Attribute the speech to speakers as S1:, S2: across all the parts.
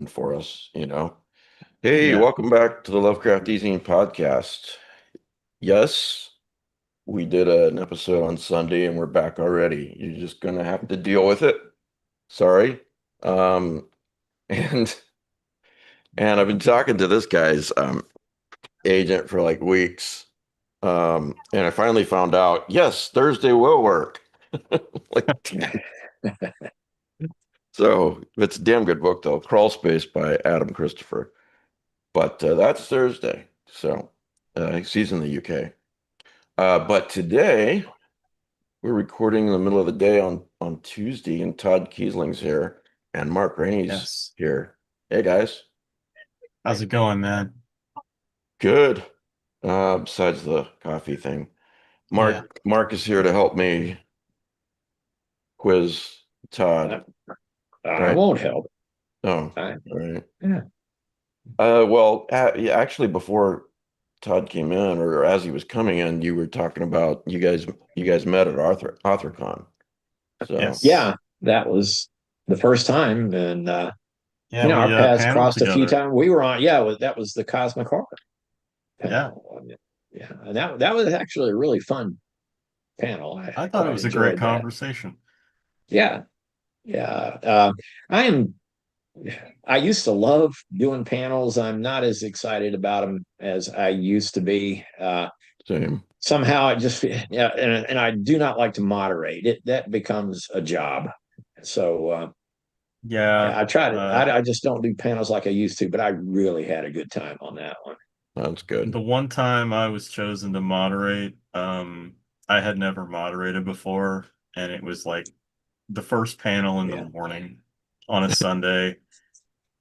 S1: for us, you know. Hey,
S2: Yeah.
S1: welcome back to the Lovecraftian podcast. Yes, we did an episode on Sunday and we're back already. You're just gonna have to deal with it. Sorry. Um, and and I've been talking to this guy's agent for like weeks. And I finally found out, yes, Thursday will work. Like, so it's a damn good book though. Crawl Space by Adam Christopher. But that's Thursday. So he's in the UK. But today we're recording in the middle of the day on Tuesday, and Todd Kiesling's here and Mark Rainey's
S2: Yes.
S1: here. Hey guys,
S2: How's it going, man?
S1: good. Besides the coffee thing,
S2: Yeah.
S1: Mark is here to help me quiz Todd.
S3: I, I
S1: Right?
S3: won't help.
S1: Oh,
S3: I,
S1: all right.
S3: yeah.
S1: Well, yeah, actually, before Todd came in, or as he was coming in, you were talking about you guys met at AuthorCon. So
S2: Yes.
S3: Yeah, that was the first time. And,
S2: Yeah,
S3: our
S2: we
S3: paths
S2: paneled
S3: crossed a few
S2: together.
S3: times. We were on, that was the Cosmic Horror
S2: Yeah.
S3: panel. Yeah. And that was actually a really fun panel. I
S2: I thought it
S3: quite
S2: was a great
S3: enjoyed that.
S2: conversation.
S3: Yeah. Yeah. I am, I used to love doing panels. I'm not as excited about them as I used to be.
S1: same.
S3: Somehow it just yeah, and I do not like to moderate it. That becomes a job. So
S2: Yeah.
S3: yeah, I try to.
S2: Uh,
S3: I just don't do panels like I used to, but I really had a good time on that one.
S1: That's good.
S2: the one time I was chosen to moderate, I had never moderated before, and it was like the first panel in the
S3: Yeah,
S2: morning on a Sunday.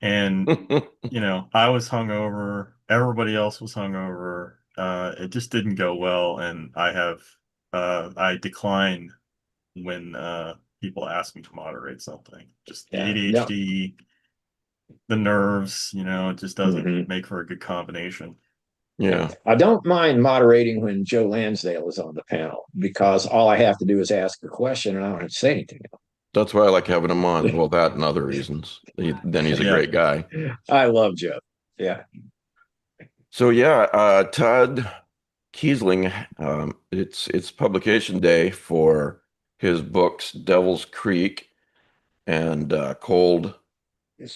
S2: And, I was hungover, everybody else was hungover. It just didn't go well, and I decline when people ask me to moderate something. Just the
S3: yeah, no,
S2: ADHD, the nerves, it just doesn't
S3: hmm
S2: make for a good combination.
S3: yeah.
S1: Yeah,
S3: I don't mind moderating when Joe Lansdale is on the panel because all I have to do is ask a question and I don't have to say anything
S1: that's why I like having him on.
S3: else.
S1: Well, that and other reasons. Then he's a
S2: Yeah.
S1: great guy.
S3: I love Joe. Yeah,
S1: So yeah, Todd Kiesling, it's publication day for his books Devil's Creek and Cold,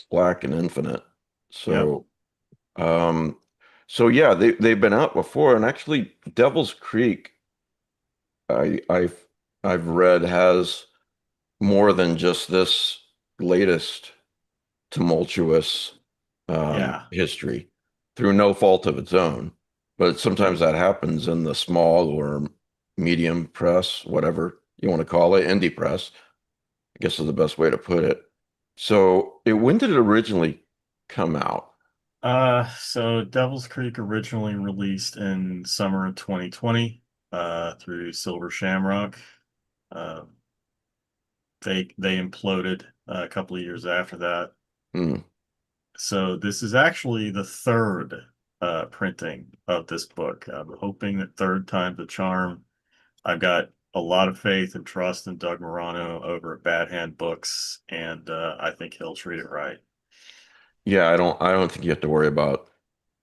S1: Black, and Infinite.
S2: Yep.
S1: So um, so yeah, they've been out before, and actually Devil's Creek, I've read has more than just this latest tumultuous
S2: Yeah.
S1: history through no fault of its own. But sometimes that happens in the small or medium press, whatever you want to call it, indie press, I guess is the best way to put it. So when did it originally come out?
S2: So Devil's Creek originally released in summer of 2020 through Silver Shamrock. Uh, they imploded a couple of years after that.
S1: Hmm.
S2: So this is actually the third printing of this book. I'm hoping that third time's a charm. I've got a lot of faith and trust in Doug Morano over at Bad Hand Books, and I think he'll treat it right.
S1: Yeah, I don't think you have to worry about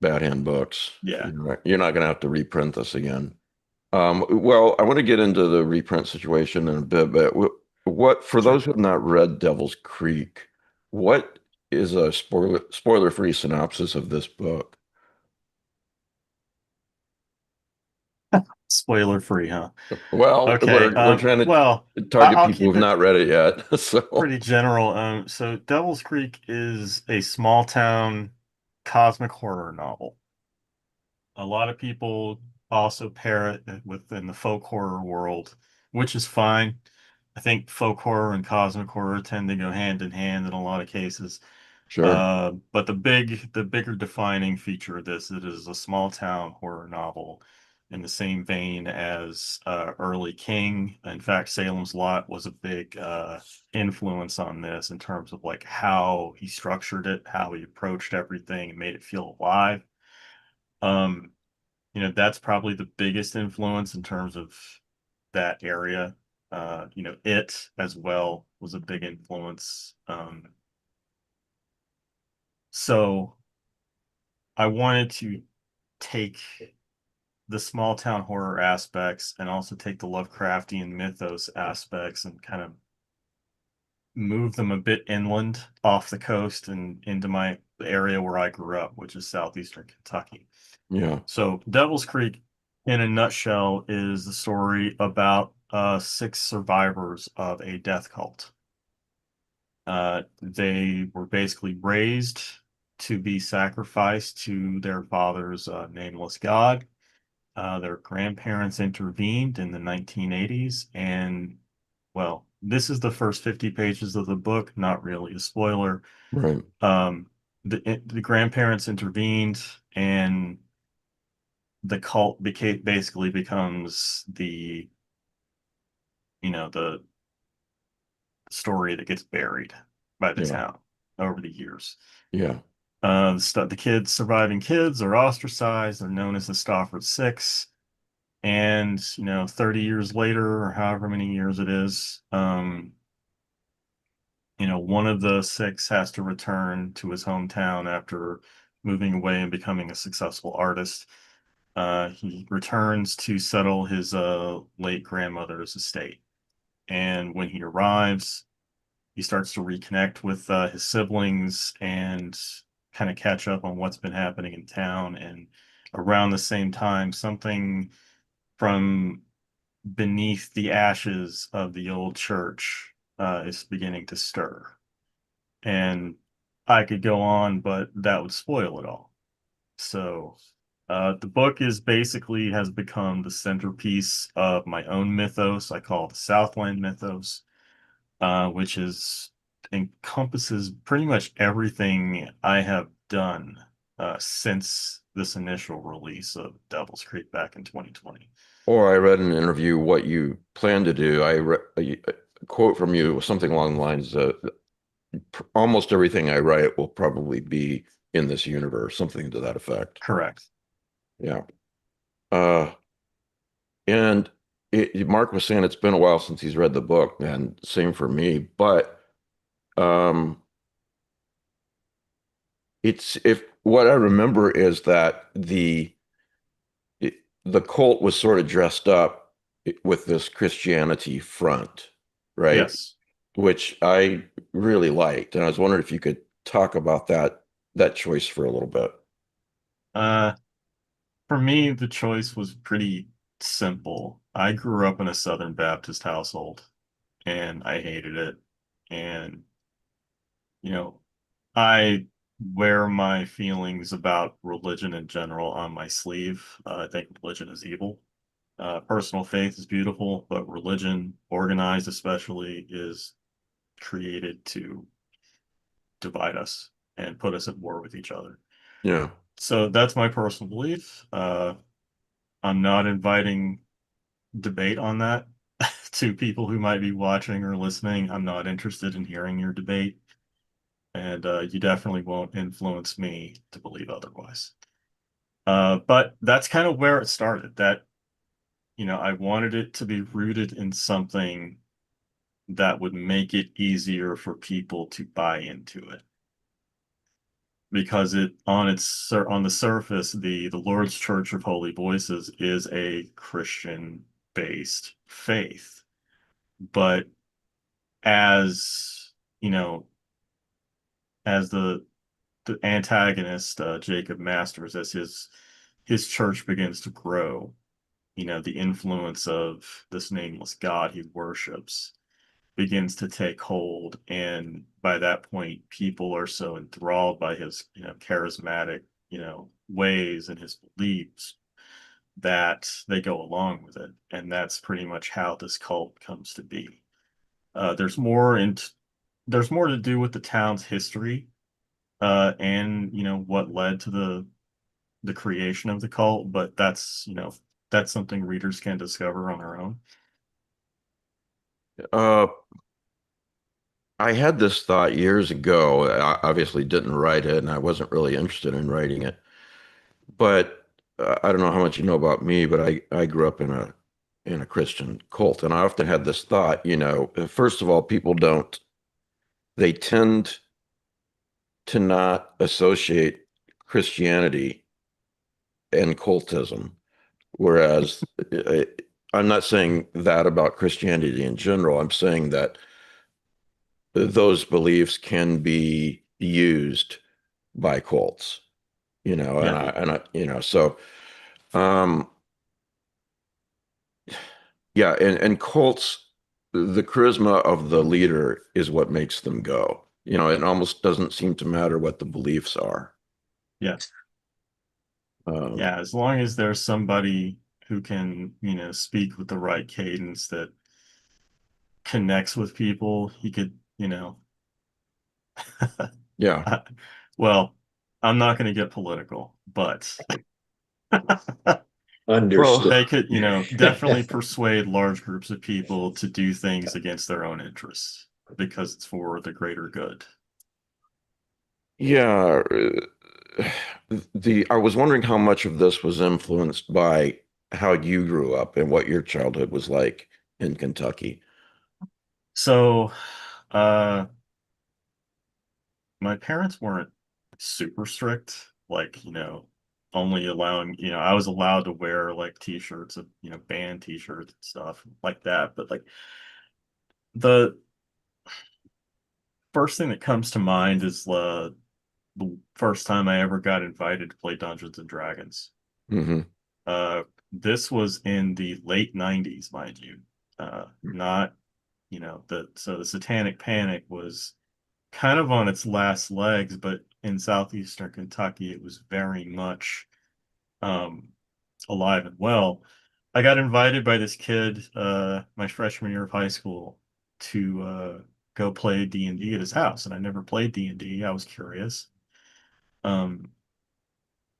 S1: Bad Hand Books.
S2: Yeah,
S1: You're not going to have to reprint this again. Well, I want to get into the reprint situation in a bit, but what for those
S2: sure.
S1: who have not read Devil's Creek, what is a spoiler-free synopsis of this book?
S2: Spoiler free, huh?
S1: Well,
S2: Okay.
S1: we're trying
S2: Well,
S1: to target
S2: I'll
S1: people
S2: keep
S1: who've
S2: it
S1: not read it yet. So
S2: pretty general. So Devil's Creek is a small town cosmic horror novel. A lot of people also pair it within the folk horror world, which is fine. I think folk horror and cosmic horror tend to go hand in hand in a lot of cases.
S1: sure.
S2: But the bigger defining feature of this, it is a small town horror novel in the same vein as early King. In fact, Salem's Lot was a big influence on this in terms of like how he structured it, how he approached everything, and made it feel alive. Um, that's probably the biggest influence in terms of that area. It as well was a big influence. So I wanted to take the small town horror aspects and also take the Lovecraftian mythos aspects and kind of move them a bit inland off the coast and into my the area where I grew up, which is southeastern Kentucky.
S1: Yeah.
S2: So Devil's Creek, in a nutshell, is the story about six survivors of a death cult. They were basically raised to be sacrificed to their father's nameless god. Their grandparents intervened in the 1980s, and well, this is the first 50 pages of the book, not really a spoiler.
S1: Right.
S2: Um, the grandparents intervened, and the cult became basically becomes the story that gets buried by the
S1: Yeah.
S2: town over the years.
S1: Yeah.
S2: The kids, surviving kids, are ostracized. They're known as the Stofford Six. And 30 years later, or however many years it is, one of the six has to return to his hometown after moving away and becoming a successful artist. He returns to settle his late grandmother's estate. And when he arrives, he starts to reconnect with his siblings and kind of catch up on what's been happening in town. And around the same time, something from beneath the ashes of the old church is beginning to stir. And I could go on, but that would spoil it all. So the book is basically has become the centerpiece of my own mythos. I call it the Southland mythos, which is encompasses pretty much everything I have done since this initial release of Devil's Creek back in 2020.
S1: Or I read in an interview what you plan to do. I read a quote from you, something along the lines of almost everything I write will probably be in this universe, something to that effect.
S2: Correct.
S1: Yeah. Uh, and Mark was saying it's been a while since he's read the book, and same for me. But um, it's if what I remember is that the cult was sort of dressed up with this Christianity front, right?
S2: Yes.
S1: Which I really liked, and I was wondering if you could talk about that choice for a little bit.
S2: Uh, for me, the choice was pretty simple. I grew up in a Southern Baptist household and I hated it. And, you know, I wear my feelings about religion in general on my sleeve. I think religion is evil. Personal faith is beautiful, but religion, organized especially, is created to divide us and put us at war with each other.
S1: Yeah.
S2: So that's my personal belief. I'm not inviting debate on that to people who might be watching or listening. I'm not interested in hearing your debate, and you definitely won't influence me to believe otherwise. But that's kind of where it started. That, I wanted it to be rooted in something that would make it easier for people to buy into it. Because on the surface, the Lord's Church of Holy Voices is a Christian based faith. But as you know, as the antagonist, Jacob Masters, as his church begins to grow, the influence of this nameless God he worships begins to take hold, and by that point, people are so enthralled by his, charismatic, ways and his beliefs that they go along with it, and that's pretty much how this cult comes to be. There's more and there's more to do with the town's history, and what led to the creation of the cult, but that's something readers can discover on their own.
S1: Uh, I had this thought years ago. I obviously didn't write it, and I wasn't really interested in writing it. But I don't know how much you know about me, but I grew up in a Christian cult, and I often had this thought. First of all, people don't. They tend to not associate Christianity and cultism. Whereas I'm not saying that about Christianity in general. I'm saying that those beliefs can be used by cults,
S2: Yeah.
S1: so um yeah, and cults, the charisma of the leader is what makes them go. It almost doesn't seem to matter what the beliefs are.
S2: Yeah.
S1: Um,
S2: Yeah. As long as there's somebody who can, speak with the right cadence that connects with people, he could,
S1: yeah.
S2: well, I'm not going to get political, but
S3: Understood.
S1: Well,
S2: they could, definitely persuade large groups of people to do things against their own interests because it's for the greater good.
S1: yeah. The I was wondering how much of this was influenced by how you grew up and what your childhood was like in Kentucky.
S2: So, uh, my parents weren't super strict, like, only allowing, I was allowed to wear like t-shirts of, band t-shirts and stuff like that. But like the first thing that comes to mind is the first time I ever got invited to play Dungeons and Dragons.
S1: Hmm.
S2: Uh, this was in the late 90s, mind you. Not, the Satanic Panic was kind of on its last legs, but in southeastern Kentucky, it was very much um, alive and well. I got invited by this kid, my freshman year of high school, to go play D&D at his house, and I never played D&D. I was curious. Um,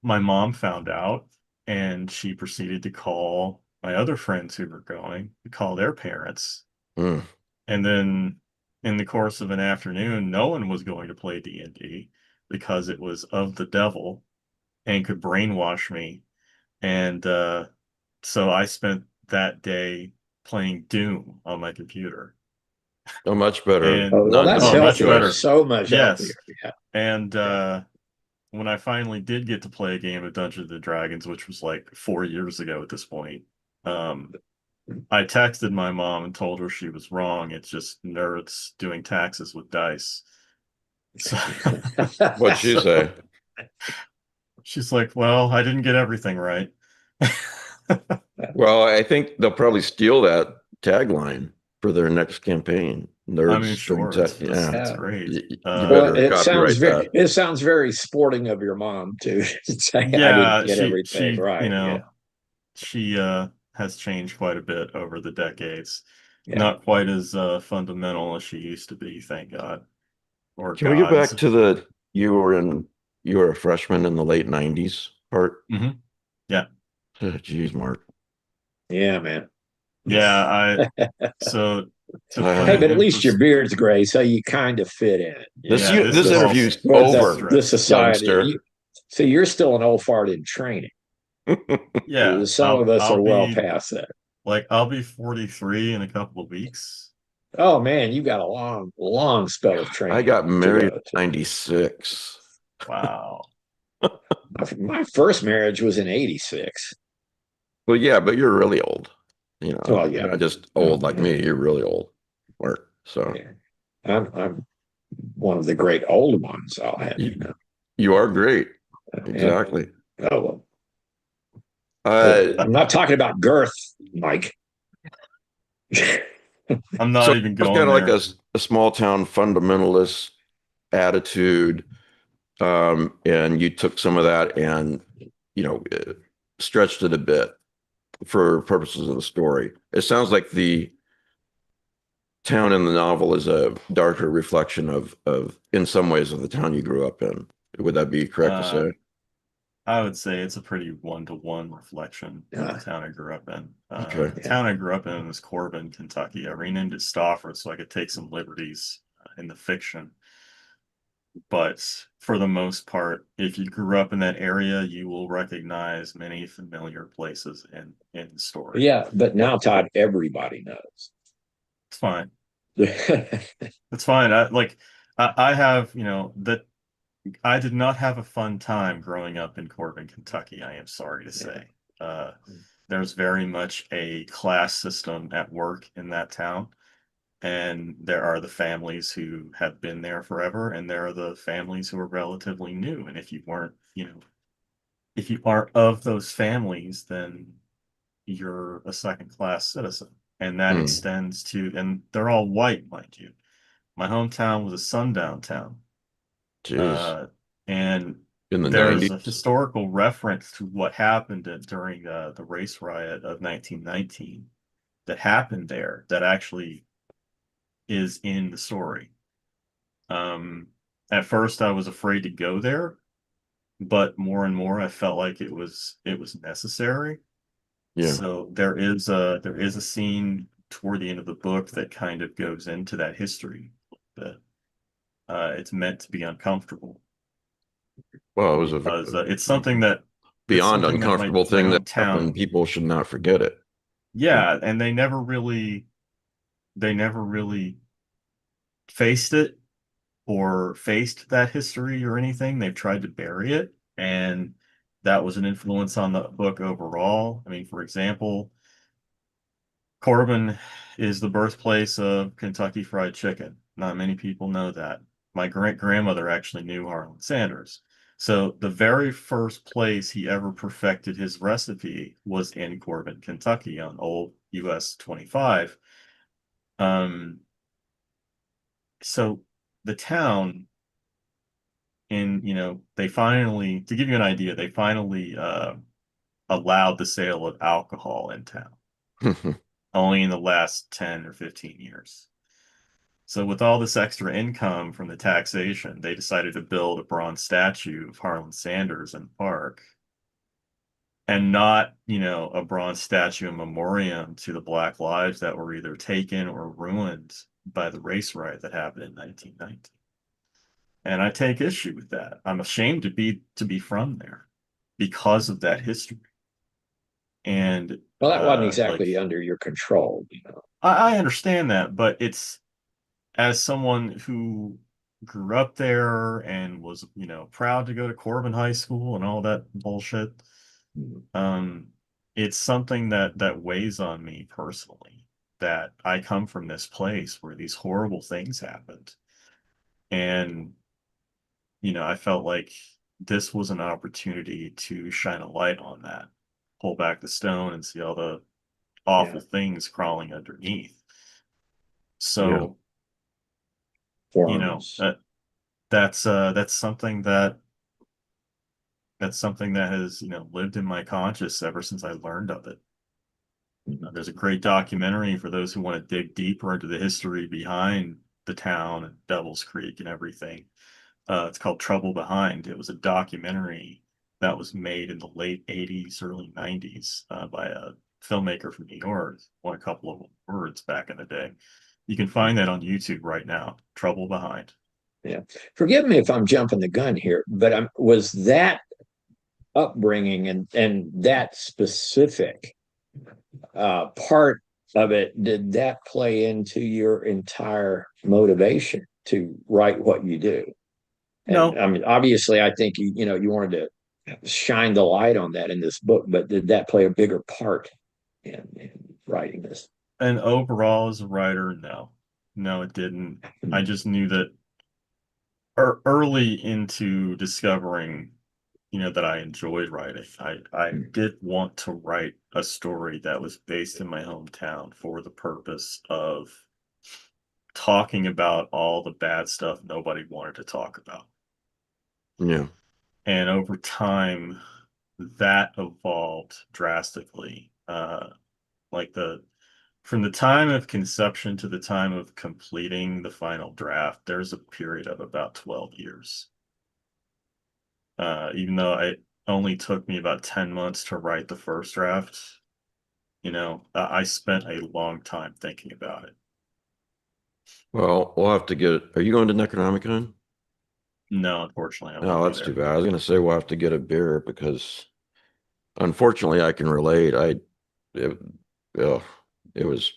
S2: my mom found out, and she proceeded to call my other friends who were going, to call their parents.
S1: Mm.
S2: And then in the course of an afternoon, no one was going to play D&D because it was of the devil and could brainwash me. And so I spent that day playing Doom on my computer.
S1: A much better
S2: And
S3: Oh, well, that's
S1: non-demonic
S2: much
S3: healthier.
S2: better.
S1: choice.
S3: So much healthier.
S2: Yes.
S3: Yeah.
S2: And
S3: Yeah.
S2: when I finally did get to play a game of Dungeons and Dragons, which was like 4 years ago at this point, um, I texted my mom and told her she was wrong. It's just nerds doing taxes with dice. So
S1: What'd she say?
S2: she's like, well, I didn't get everything right.
S1: Well, I think they'll probably steal that tagline for their next campaign.
S2: I mean,
S1: Nerds doing
S2: sure,
S1: tech.
S2: it's
S1: Yeah,
S2: it's
S3: Yeah.
S2: great.
S1: you
S3: Well,
S1: better
S3: it sounds
S1: copyright
S3: very
S1: that.
S3: it sounds very sporting of your mom to say I didn't
S2: Yeah,
S3: get
S2: she
S3: everything
S2: she
S3: right. Yeah.
S2: she has changed quite a bit over the decades.
S3: Yeah.
S2: Not quite as fundamental as she used to be, thank God. Or
S1: Can we get
S2: gods.
S1: back to you were a freshman in the late 90s part?
S2: Hmm. Yeah.
S1: Geez, Mark.
S3: Yeah, man.
S2: Yeah, so to put
S3: Hey,
S1: Uh,
S2: it
S3: but at
S2: in
S3: least your
S2: pers
S3: beard's gray, so you kind of fit in,
S2: yeah, this
S1: this
S2: is all
S1: interview's
S3: with
S2: this is
S1: over,
S3: the
S2: strict.
S3: society.
S1: youngster.
S3: So you're still an old fart in training.
S2: Yeah,
S3: Some of
S2: I'll
S3: us
S2: I'll
S3: are well
S2: be
S3: past that.
S2: I'll be 43 in a couple of weeks.
S3: Oh man, you got a long, long spell of
S1: I
S3: training
S1: got
S3: to
S1: married
S3: go
S1: in
S3: to.
S1: 96.
S2: Wow.
S3: My first marriage was in '86.
S1: Well, yeah, but you're really old.
S3: Well,
S1: You're
S3: yeah,
S1: not just
S3: oh,
S1: old like
S3: yeah,
S1: me. You're really old, Mark. So
S3: yeah. I'm one of the great old ones. I'll have you
S1: you,
S3: know.
S1: you are great.
S3: Yeah.
S1: Exactly.
S3: Oh well.
S1: Uh,
S3: I'm not talking about girth, Mike.
S2: I'm
S1: so
S2: not even
S1: it's kind
S2: going
S1: of like
S2: there.
S1: a small town fundamentalist attitude, and you took some of that and you know uh, stretched it a bit for purposes of the story. It sounds like the town in the novel is a darker reflection of in some ways of the town you grew up in. Would that be correct to
S2: Uh,
S1: say?
S2: I would say it's a pretty one-to-one reflection of the
S3: Yeah,
S2: town I grew up in.
S1: Okay.
S2: The
S3: yeah.
S2: town I grew up in was Corbin, Kentucky. I renamed it Stafford so I could take some liberties in the fiction. But for the most part, if you grew up in that area, you will recognize many familiar places in the story.
S3: Yeah, but now, Todd, everybody knows.
S2: It's fine. It's fine. I have, that I did not have a fun time growing up in Corbin, Kentucky, I am sorry to
S3: Yeah.
S2: say. There's very much a class system at work in that town. And there are the families who have been there forever, and there are the families who are relatively new. And if you weren't, if you aren't of those families, then you're a second class citizen. And that
S1: Hmm.
S2: extends to, and they're all white, mind you. My hometown was a sundown town.
S1: Jeez.
S2: Uh, and
S1: In the
S2: there's a
S1: 90s?
S2: historical reference to what happened during the race riot of 1919 that happened there that actually is in the story. Um, at first I was afraid to go there, but more and more I felt like it was necessary.
S1: Yeah.
S2: So there is a scene toward the end of the book that kind of goes into that history. That it's meant to be uncomfortable
S1: Well, it was
S2: because
S1: a
S2: it's
S1: beyond
S2: something that
S1: uncomfortable
S2: my
S1: thing that happened.
S2: hometown,
S1: People should not forget it.
S2: yeah, and they never really faced it or faced that history or anything. They've tried to bury it, and that was an influence on the book overall. I mean, for example, Corbin is the birthplace of Kentucky Fried Chicken. Not many people know that. My great grandmother actually knew Harlan Sanders. So the very first place he ever perfected his recipe was in Corbin, Kentucky on old US 25. Um, so the town they finally, to give you an idea, they finally allowed the sale of alcohol in town only in the last 10 or 15 years. So with all this extra income from the taxation, they decided to build a bronze statue of Harlan Sanders in the park, and not, a bronze statue in memoriam to the Black lives that were either taken or ruined by the race riot that happened in 1919. And I take issue with that. I'm ashamed to be from there because of that history. And
S3: Well, that wasn't
S2: like
S3: exactly under your control,
S2: I understand that, but it's, as someone who grew up there and was, proud to go to Corbin High School and all that bullshit, um, it's something that weighs on me personally, that I come from this place where these horrible things happened. And, I felt like this was an opportunity to shine a light on that, pull back the stone and see all the awful
S3: Yeah.
S2: things crawling underneath.
S1: Yeah.
S2: So, you know,
S3: Forms.
S2: that that's something that has, lived in my conscious ever since I learned of it. There's a great documentary for those who want to dig deeper into the history behind the town and Devil's Creek and everything. It's called Trouble Behind. It was a documentary that was made in the late 80s, early 90s by a filmmaker from New York, won a couple of awards back in the day. You can find that on YouTube right now, Trouble Behind.
S3: Yeah. Forgive me if I'm jumping the gun here, but was that upbringing and that specific part of it, did that play into your entire motivation to write what you do? And
S2: No,
S3: I mean, obviously, I think you wanted to shine the light on that in this book, but did that play a bigger part in writing this?
S2: and overall as a writer, no. No, it didn't. I just knew that early into discovering, that I enjoyed writing. I did want to write a story that was based in my hometown for the purpose of talking about all the bad stuff nobody wanted to talk about.
S1: Yeah.
S2: And over time, that evolved drastically. Like from the time of conception to the time of completing the final draft, there's a period of about 12 years. Even though it only took me about 10 months to write the first draft, I spent a long time thinking about it.
S1: Well, we'll have to get. Are you going to Necronomicon?
S2: No, unfortunately, I won't
S1: No,
S2: be
S1: that's too
S2: there.
S1: bad. I was going to say we'll have to get a beer because unfortunately I can relate. It, ugh, it was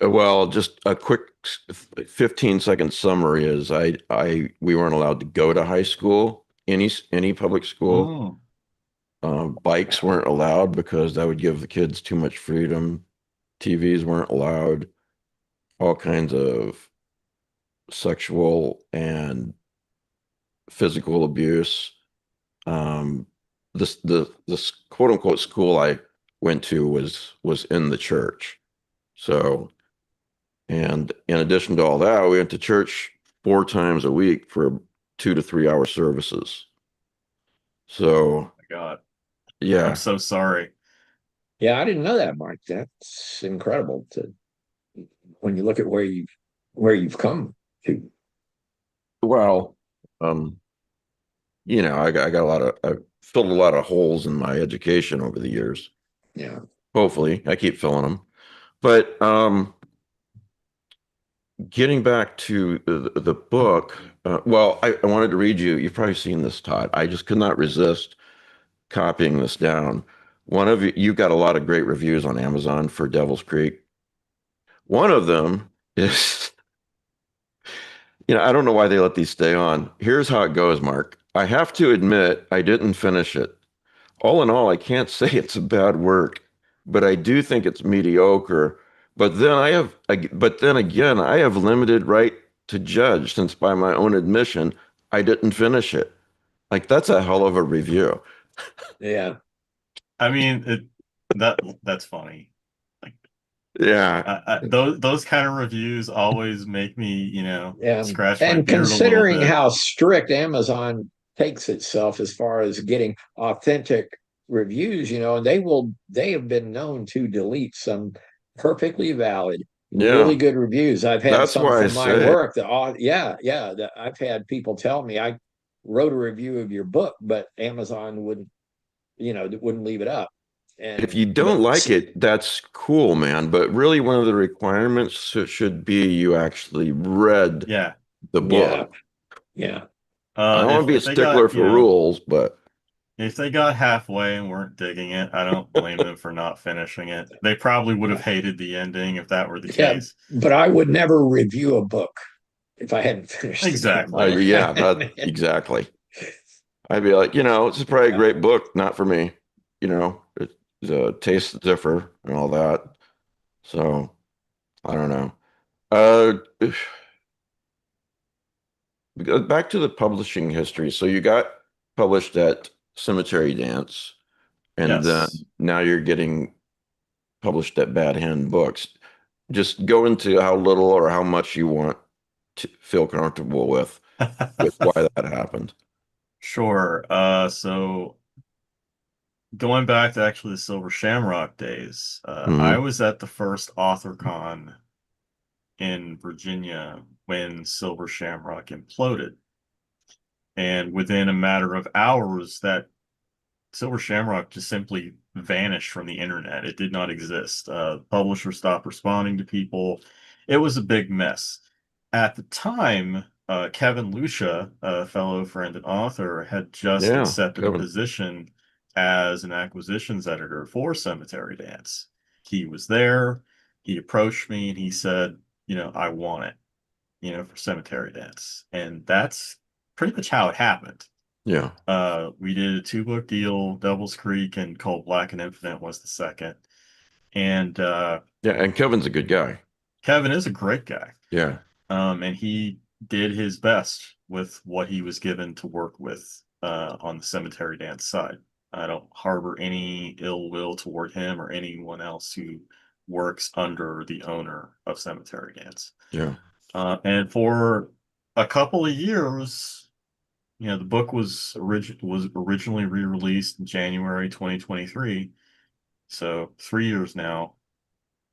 S1: Well, just a quick 15-second summary is we weren't allowed to go to high school, any public school.
S2: Mm.
S1: Bikes weren't allowed because that would give the kids too much freedom. TVs weren't allowed. All kinds of sexual and physical abuse. Um, this quote unquote school I went to was in the church. So, and in addition to all that, we went to church 4 times a week for 2 to 3 hour services. So,
S2: My God, I'm
S1: yeah,
S2: so sorry.
S3: Yeah, I didn't know that, Mark. That's incredible to when you look at where you've come to.
S1: well, um, I got I filled a lot of holes in my education over the years.
S3: Yeah.
S1: Hopefully, I keep filling them. But getting back to the book, well, I wanted to read you. You've probably seen this, Todd. I just could not resist copying this down. One of you got a lot of great reviews on Amazon for Devil's Creek. One of them is, I don't know why they let these stay on. Here's how it goes, Mark. I have to admit, I didn't finish it. All in all, I can't say it's a bad work, but I do think it's mediocre. But then again, I have limited right to judge since by my own admission, I didn't finish it. Like that's a hell of a review.
S3: Yeah.
S2: I mean, that's funny. Like
S1: Yeah.
S2: those kind of reviews always make me,
S3: Yeah.
S2: scratch my
S3: And
S2: beard a little
S3: considering
S2: bit.
S3: how strict Amazon takes itself as far as getting authentic reviews, and they have been known to delete some perfectly valid, really
S1: Yeah.
S3: good reviews. I've had
S1: That's
S3: some
S1: why I
S3: from my
S1: say,
S3: work that I've had people tell me I wrote a review of your book, but Amazon wouldn't leave it up.
S1: if
S3: And
S1: you
S3: but
S1: don't like it, that's cool, man. But really, one of the requirements should be you actually read
S2: Yeah.
S1: the
S3: yeah,
S1: book.
S3: yeah.
S1: I don't want to be a
S2: If they got,
S1: stickler for rules, but
S2: if they got halfway and weren't digging it, I don't blame them for not finishing it. They probably would have hated the ending if that were the
S3: Yeah,
S2: case.
S3: but I would never review a book if I hadn't finished the damn
S2: Exactly.
S3: book.
S1: yeah, that exactly. I'd be like, this is probably a
S3: Yeah.
S1: great book, not for me. The tastes differ and all that. So I don't know. Uh, back to the publishing history. So you got published at Cemetery Dance, and then
S2: Yes.
S1: now you're getting published at Bad Hand Books. Just go into how little or how much you want to feel comfortable with why that happened.
S2: Sure. So going back to actually the Silver Shamrock days, I
S1: Hmm.
S2: was at the first AuthorCon in Virginia when Silver Shamrock imploded. And within a matter of hours, that Silver Shamrock just simply vanished from the internet. It did not exist. Publishers stopped responding to people. It was a big mess. At the time, Kevin Lucia, a fellow friend and author, had just
S1: Yeah,
S2: accepted a
S1: Kevin.
S2: position as an acquisitions editor for Cemetery Dance. He was there. He approached me and he said, I want it, for Cemetery Dance. And that's pretty much how it happened.
S1: Yeah.
S2: We did a two-book deal. Devil's Creek and Cold Black and Infinite was the second. And
S1: Yeah, and Kevin's a good guy.
S2: Kevin is a great guy.
S1: Yeah.
S2: And he did his best with what he was given to work with on the Cemetery Dance side. I don't harbor any ill will toward him or anyone else who works under the owner of Cemetery Dance.
S1: Yeah.
S2: And for a couple of years, the book was originally re-released in January 2023, so 3 years now.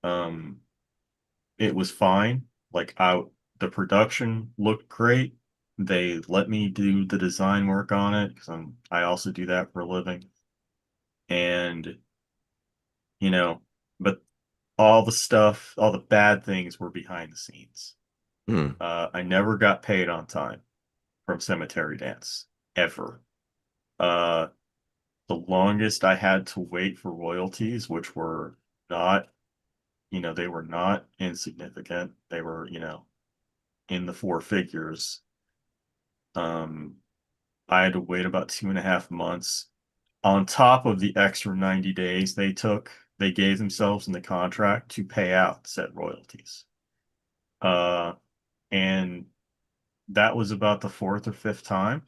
S2: Um, it was fine. The production looked great. They let me do the design work on it because I also do that for a living. And, you know, but all the bad things were behind the scenes.
S1: Hmm.
S2: I never got paid on time from Cemetery Dance, ever. Uh, the longest I had to wait for royalties, which were not they were not insignificant. They were, in the four figures. Um, I had to wait about 2.5 months on top of the extra 90 days they gave themselves in the contract to pay out said royalties. Uh, and that was about the fourth or fifth time.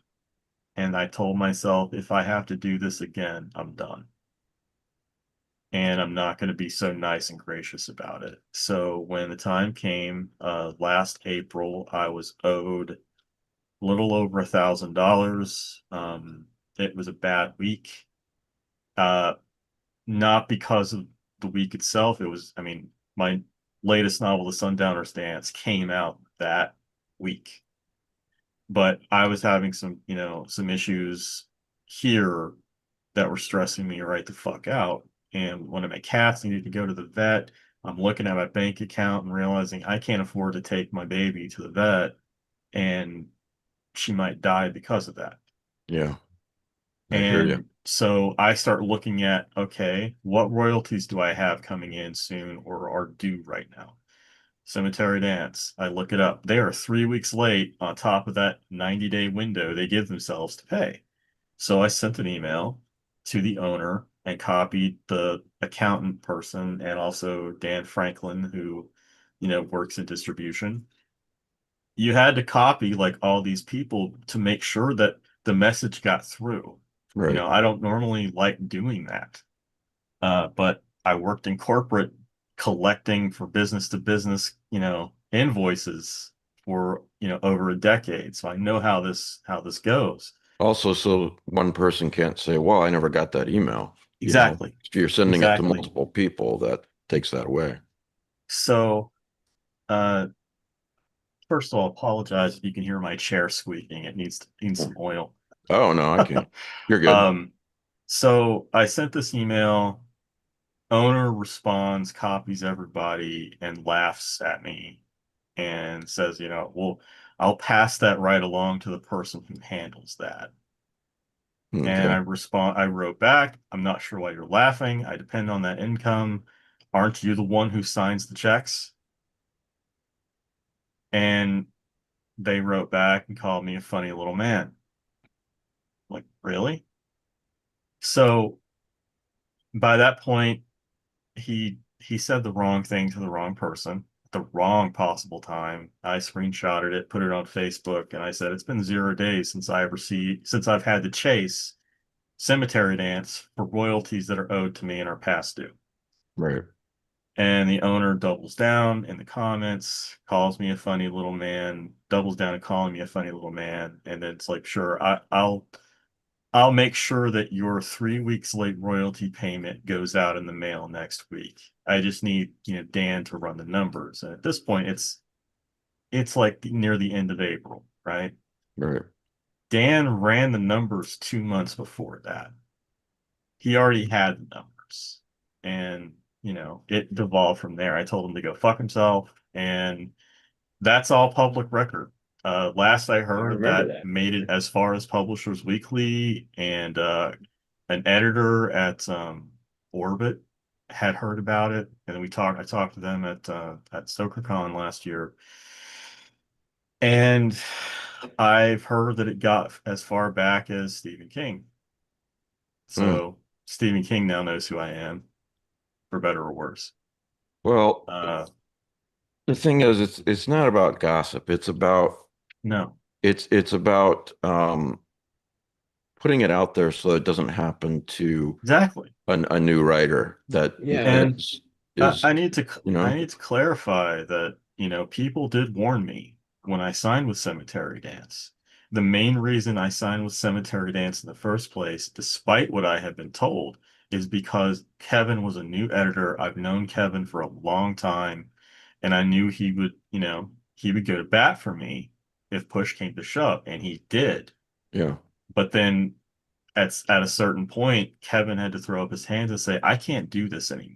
S2: And I told myself, if I have to do this again, I'm done. And I'm not going to be so nice and gracious about it. So when the time came, last April, I was owed a little over $1,000. It was a bad week. Uh, Not because of the week itself. I mean, my latest novel, The Sundowner's Dance, came out that week. But I was having some issues here that were stressing me right the fuck out. And one of my cats needed to go to the vet. I'm looking at my bank account and realizing I can't afford to take my baby to the vet, and she might die because of that.
S1: Yeah, I hear you.
S2: And so I start looking at, okay, what royalties do I have coming in soon or are due right now? Cemetery Dance. I look it up. They are 3 weeks late on top of that 90-day window they give themselves to pay. So I sent an email to the owner and copied the accountant person and also Dan Franklin, who, works in distribution. You had to copy like all these people to make sure that the message got through.
S1: Right.
S2: I don't normally like doing that. But I worked in corporate collecting for business to business, invoices for, over a decade. So I know how this goes.
S1: Also, so one person can't say, well, I never got that email.
S2: Exactly.
S1: If you're sending it to
S2: Exactly.
S1: multiple people, that takes that away.
S2: So, uh, first of all, apologize if you can hear my chair squeaking. It needs some oil.
S1: Oh, no, I can't. You're good.
S2: Um, so I sent this email. Owner responds, copies everybody, and laughs at me and says, well, I'll pass that right along to the person who handles that. And
S1: Okay.
S2: I wrote back, I'm not sure why you're laughing. I depend on that income. Aren't you the one who signs the checks? And they wrote back and called me a funny little man. Like, really? So by that point, he said the wrong thing to the wrong person at the wrong possible time. I screenshotted it, put it on Facebook, and I said it's been 0 days since I've had to chase Cemetery Dance for royalties that are owed to me and are past due.
S1: Right.
S2: And the owner doubles down in the comments, calls me a funny little man, doubles down and calling me a funny little man, and then it's like, sure, I'll make sure that your 3 weeks late royalty payment goes out in the mail next week. I just need, Dan to run the numbers. And at this point, it's like near the end of April, right?
S1: Right.
S2: Dan ran the numbers 2 months before that. He already had the numbers. And, it devolved from there. I told him to go fuck himself. And that's all public record. Last I
S3: I
S2: heard,
S3: remember
S2: that
S3: that.
S2: made it as far as Publishers Weekly, and an editor at Orbit had heard about it, and then I talked to them at StokerCon last year, and I've heard that it got as far back as Stephen King.
S1: Hmm.
S2: So Stephen King now knows who I am, for better or worse.
S1: Well,
S2: Uh,
S1: the thing is, it's not about gossip.
S2: no,
S1: It's about putting it out there so it doesn't happen to
S2: exactly.
S1: a new writer that
S3: Yeah.
S2: And
S1: is,
S2: I need to
S1: you
S2: I
S1: know,
S2: need to clarify that, people did warn me when I signed with Cemetery Dance. The main reason I signed with Cemetery Dance in the first place, despite what I had been told, is because Kevin was a new editor. I've known Kevin for a long time, and I knew he would go to bat for me if push came to shove, and he did.
S1: yeah,
S2: But then at a certain point, Kevin had to throw up his hands and say, I can't do this anymore.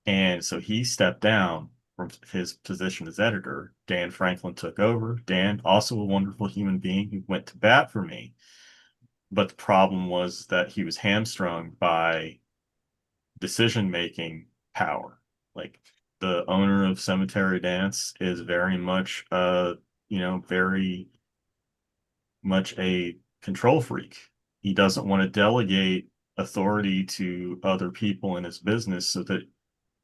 S2: And so he stepped down from his position as editor. Dan Franklin took over. Dan, also a wonderful human being who went to bat for me. But the problem was that he was hamstrung by decision making power. Like the owner of Cemetery Dance is very much very much a control freak. He doesn't want to delegate authority to other people in his business so that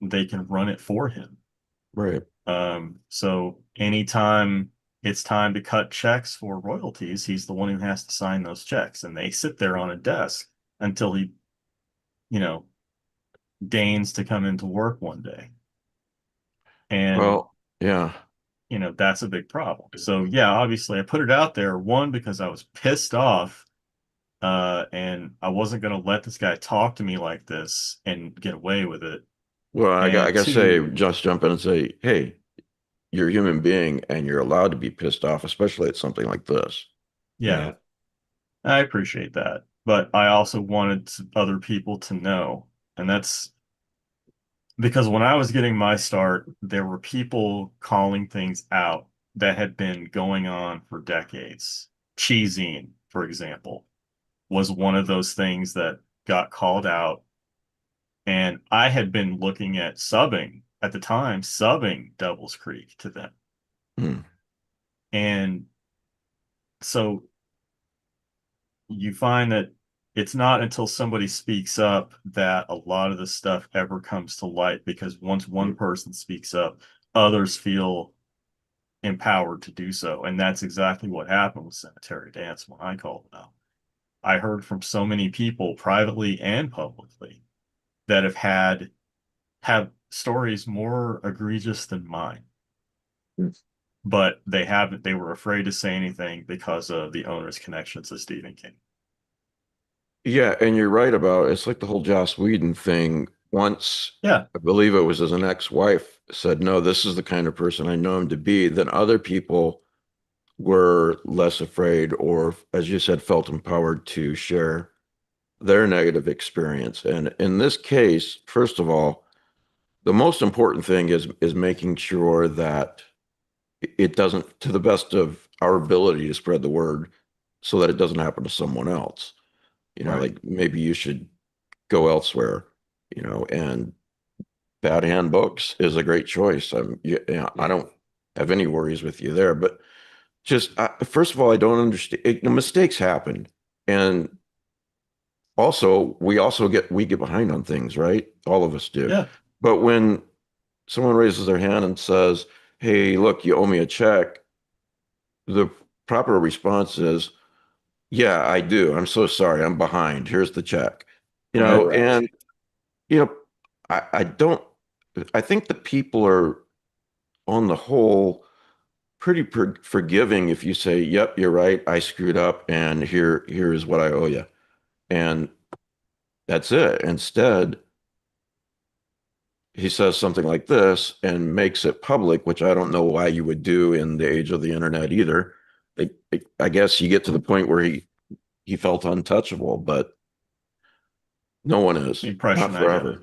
S2: they can run it for him.
S1: Right.
S2: So anytime it's time to cut checks for royalties, he's the one who has to sign those checks, and they sit there on a desk until he, you know, deigns to come into work one day. And,
S1: Well, yeah.
S2: that's a big problem. So yeah, obviously I put it out there, one, because I was pissed off, and I wasn't going to let this guy talk to me like this and get away with it.
S1: Well, I
S2: And
S1: gotta say,
S2: two,
S1: just jump in and say, hey, you're a human being and you're allowed to be pissed off, especially at something like this.
S2: yeah, I appreciate that. But I also wanted other people to know. And that's because when I was getting my start, there were people calling things out that had been going on for decades. Cheesing, for example, was one of those things that got called out. And I had been looking at subbing at the time, subbing Devil's Creek to them.
S1: Hmm.
S2: And so you find that it's not until somebody speaks up that a lot of the stuff ever comes to light, because once one person speaks up, others feel empowered to do so. And that's exactly what happened with Cemetery Dance when I called it out. I heard from so many people privately and publicly that have stories more egregious than mine, but they were afraid to say anything because of the owner's connections to Stephen King.
S1: Yeah, and you're right about it's like the whole Joss Whedon thing. Once,
S2: Yeah,
S1: I believe it was his ex-wife said, no, this is the kind of person I know him to be, then other people were less afraid or, as you said, felt empowered to share their negative experience. And in this case, first of all, the most important thing is making sure that it doesn't, to the best of our ability to spread the word so that it doesn't happen to someone else.
S2: right.
S1: Like maybe you should go elsewhere, and Bad Hand Books is a great choice. I
S3: Yeah.
S1: don't have any worries with you there, but just first of all, I don't understand. Mistakes happen, and also we get behind on things, right? All of us do.
S2: Yeah.
S1: But when someone raises their hand and says, "Hey, look, you owe me a check," the proper response is, "Yeah, I do. I'm so sorry. I'm behind. Here's the check."
S2: Right.
S1: And you know, I don't. I think that people are, on the whole, pretty forgiving if you say, "Yep, you're right. I screwed up, and here is what I owe you," and that's it. Instead, he says something like this and makes it public, which I don't know why you would do in the age of the internet either. I guess you get to the point where he felt untouchable, but no one
S2: The
S1: is, not
S2: impression I got.
S1: forever.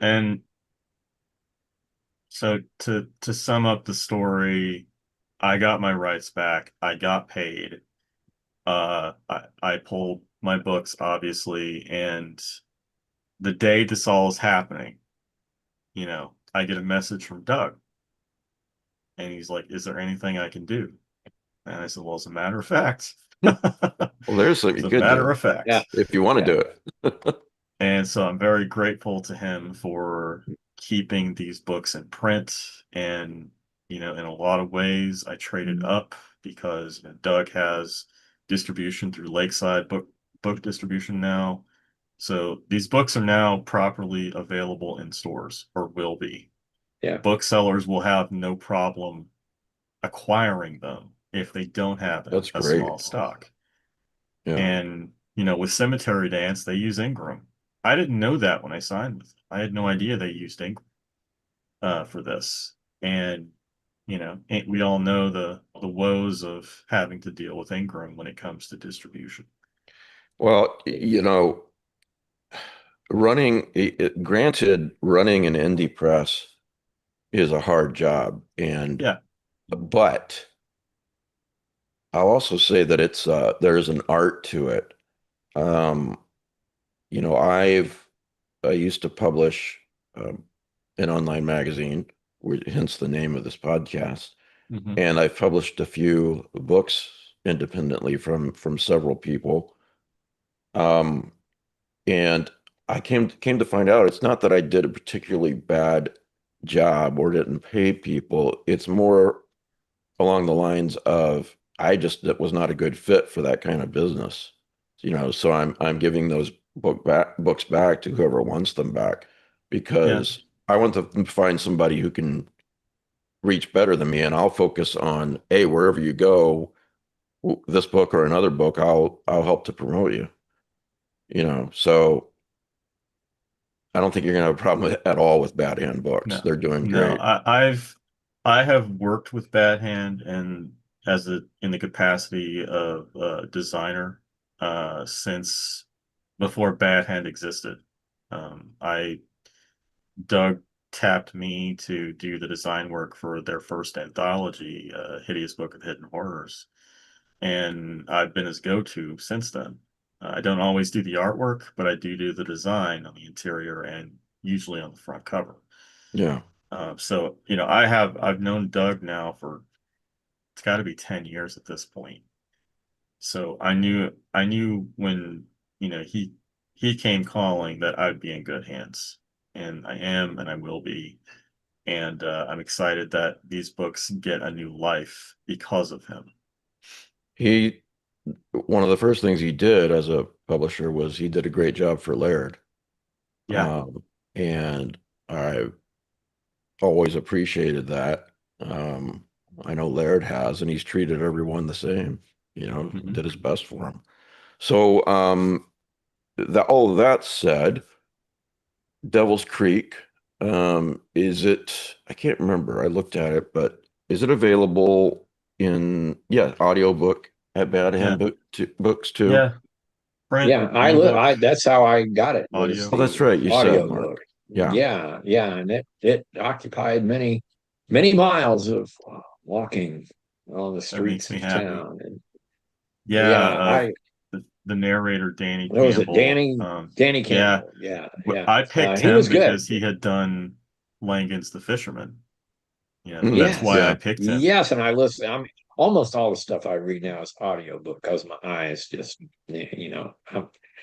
S2: And so to sum up the story, I got my rights back. I got paid. I pulled my books, obviously, and the day this all is happening, I get a message from Doug, and he's like, "Is there anything I can do?" And I said, "Well, as a matter of fact,
S1: Well, there's something
S2: as
S1: you
S2: a
S1: could
S2: matter
S1: do
S2: of
S3: Yeah.
S2: fact."
S1: if you want to
S3: Yeah.
S1: do it.
S2: And so I'm very grateful to him for keeping these books in print. And, in a lot of ways, I traded up because Doug has distribution through Lakeside book distribution now. So these books are now properly available in stores, or will be.
S3: Yeah.
S2: Booksellers will have no problem acquiring them if they don't have
S1: That's
S2: a small
S1: great.
S2: stock.
S1: Yeah.
S2: And, with Cemetery Dance, they use Ingram. I didn't know that when I signed with them. I had no idea they used Ingram for this. And, we all know the woes of having to deal with Ingram when it comes to distribution.
S1: Well, granted, running an indie press is a hard job,
S2: Yeah,
S1: but I'll also say that there's an art to it. Um, I used to publish an online magazine, hence the name of this podcast.
S2: Mhm.
S1: And I've published a few books independently from several people. Um, and I came to find out it's not that I did a particularly bad job or didn't pay people. It's more along the lines of I just that was not a good fit for that kind of business. So I'm giving those books back to whoever wants them back
S2: Yeah.
S1: because I want to find somebody who can reach better than me, and I'll focus on, hey, wherever you go, this book or another book, I'll help to promote you. So I don't think you're gonna have a problem at all with Bad Hand Books.
S2: No,
S1: They're doing
S2: no.
S1: great.
S2: I have worked with Bad Hand and in the capacity of designer since before Bad Hand existed. I Doug tapped me to do the design work for their first anthology, Hideous Book of Hidden Horrors, and I've been his go-to since then. I don't always do the artwork, but I do the design on the interior and usually on the front cover.
S1: Yeah.
S2: So I've known Doug now for it's got to be 10 years at this point. So I knew when he came calling that I'd be in good hands, and I am, and I will be, and I'm excited that these books get a new life because of him.
S1: He One of the first things he did as a publisher was he did a great job for Laird.
S2: Yeah.
S1: And I always appreciated that. Um, I know Laird has, and he's treated everyone the same,
S2: Mhm.
S1: did his best for him. So, all of that said, Devil's Creek, I can't remember. I looked at it, but is it available yeah, audiobook at Bad
S2: Yeah.
S1: Hand Books too?
S2: Yeah. Print,
S3: Yeah,
S2: ebook,
S3: I that's how I got it, was
S1: Oh,
S2: audio.
S1: that's
S3: the
S1: right. You said,
S3: audio book.
S1: Mark. Yeah.
S3: Yeah, and it occupied many miles of walking on the
S2: That makes
S3: streets
S2: me
S3: of
S2: happy.
S3: town. And
S2: Yeah.
S3: yeah, I
S2: The narrator, Danny
S3: what was it,
S2: Campbell.
S3: Danny
S2: Yeah.
S3: Campbell. Yeah.
S2: I picked
S3: He
S2: him
S3: was good.
S2: because he had done Langan's The Fisherman. That's why
S3: Yes.
S2: I
S1: Yeah.
S2: picked him.
S3: Yes, and I listen. I mean, almost all the stuff I read now is audiobook because my eyes just,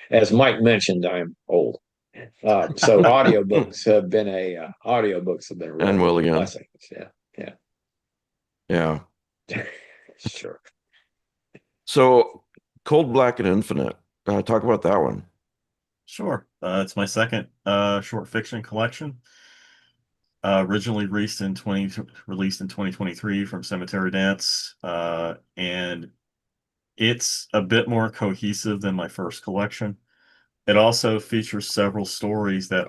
S3: as Mike mentioned, I'm old. So audiobooks have been a
S1: And
S3: real
S1: William.
S3: blessing. Yeah,
S1: Yeah.
S3: sure.
S1: So Cold Black and Infinite. Talk about that one.
S2: Sure. It's my second short fiction collection. Originally released in 2023 from Cemetery Dance. And it's a bit more cohesive than my first collection. It also features several stories that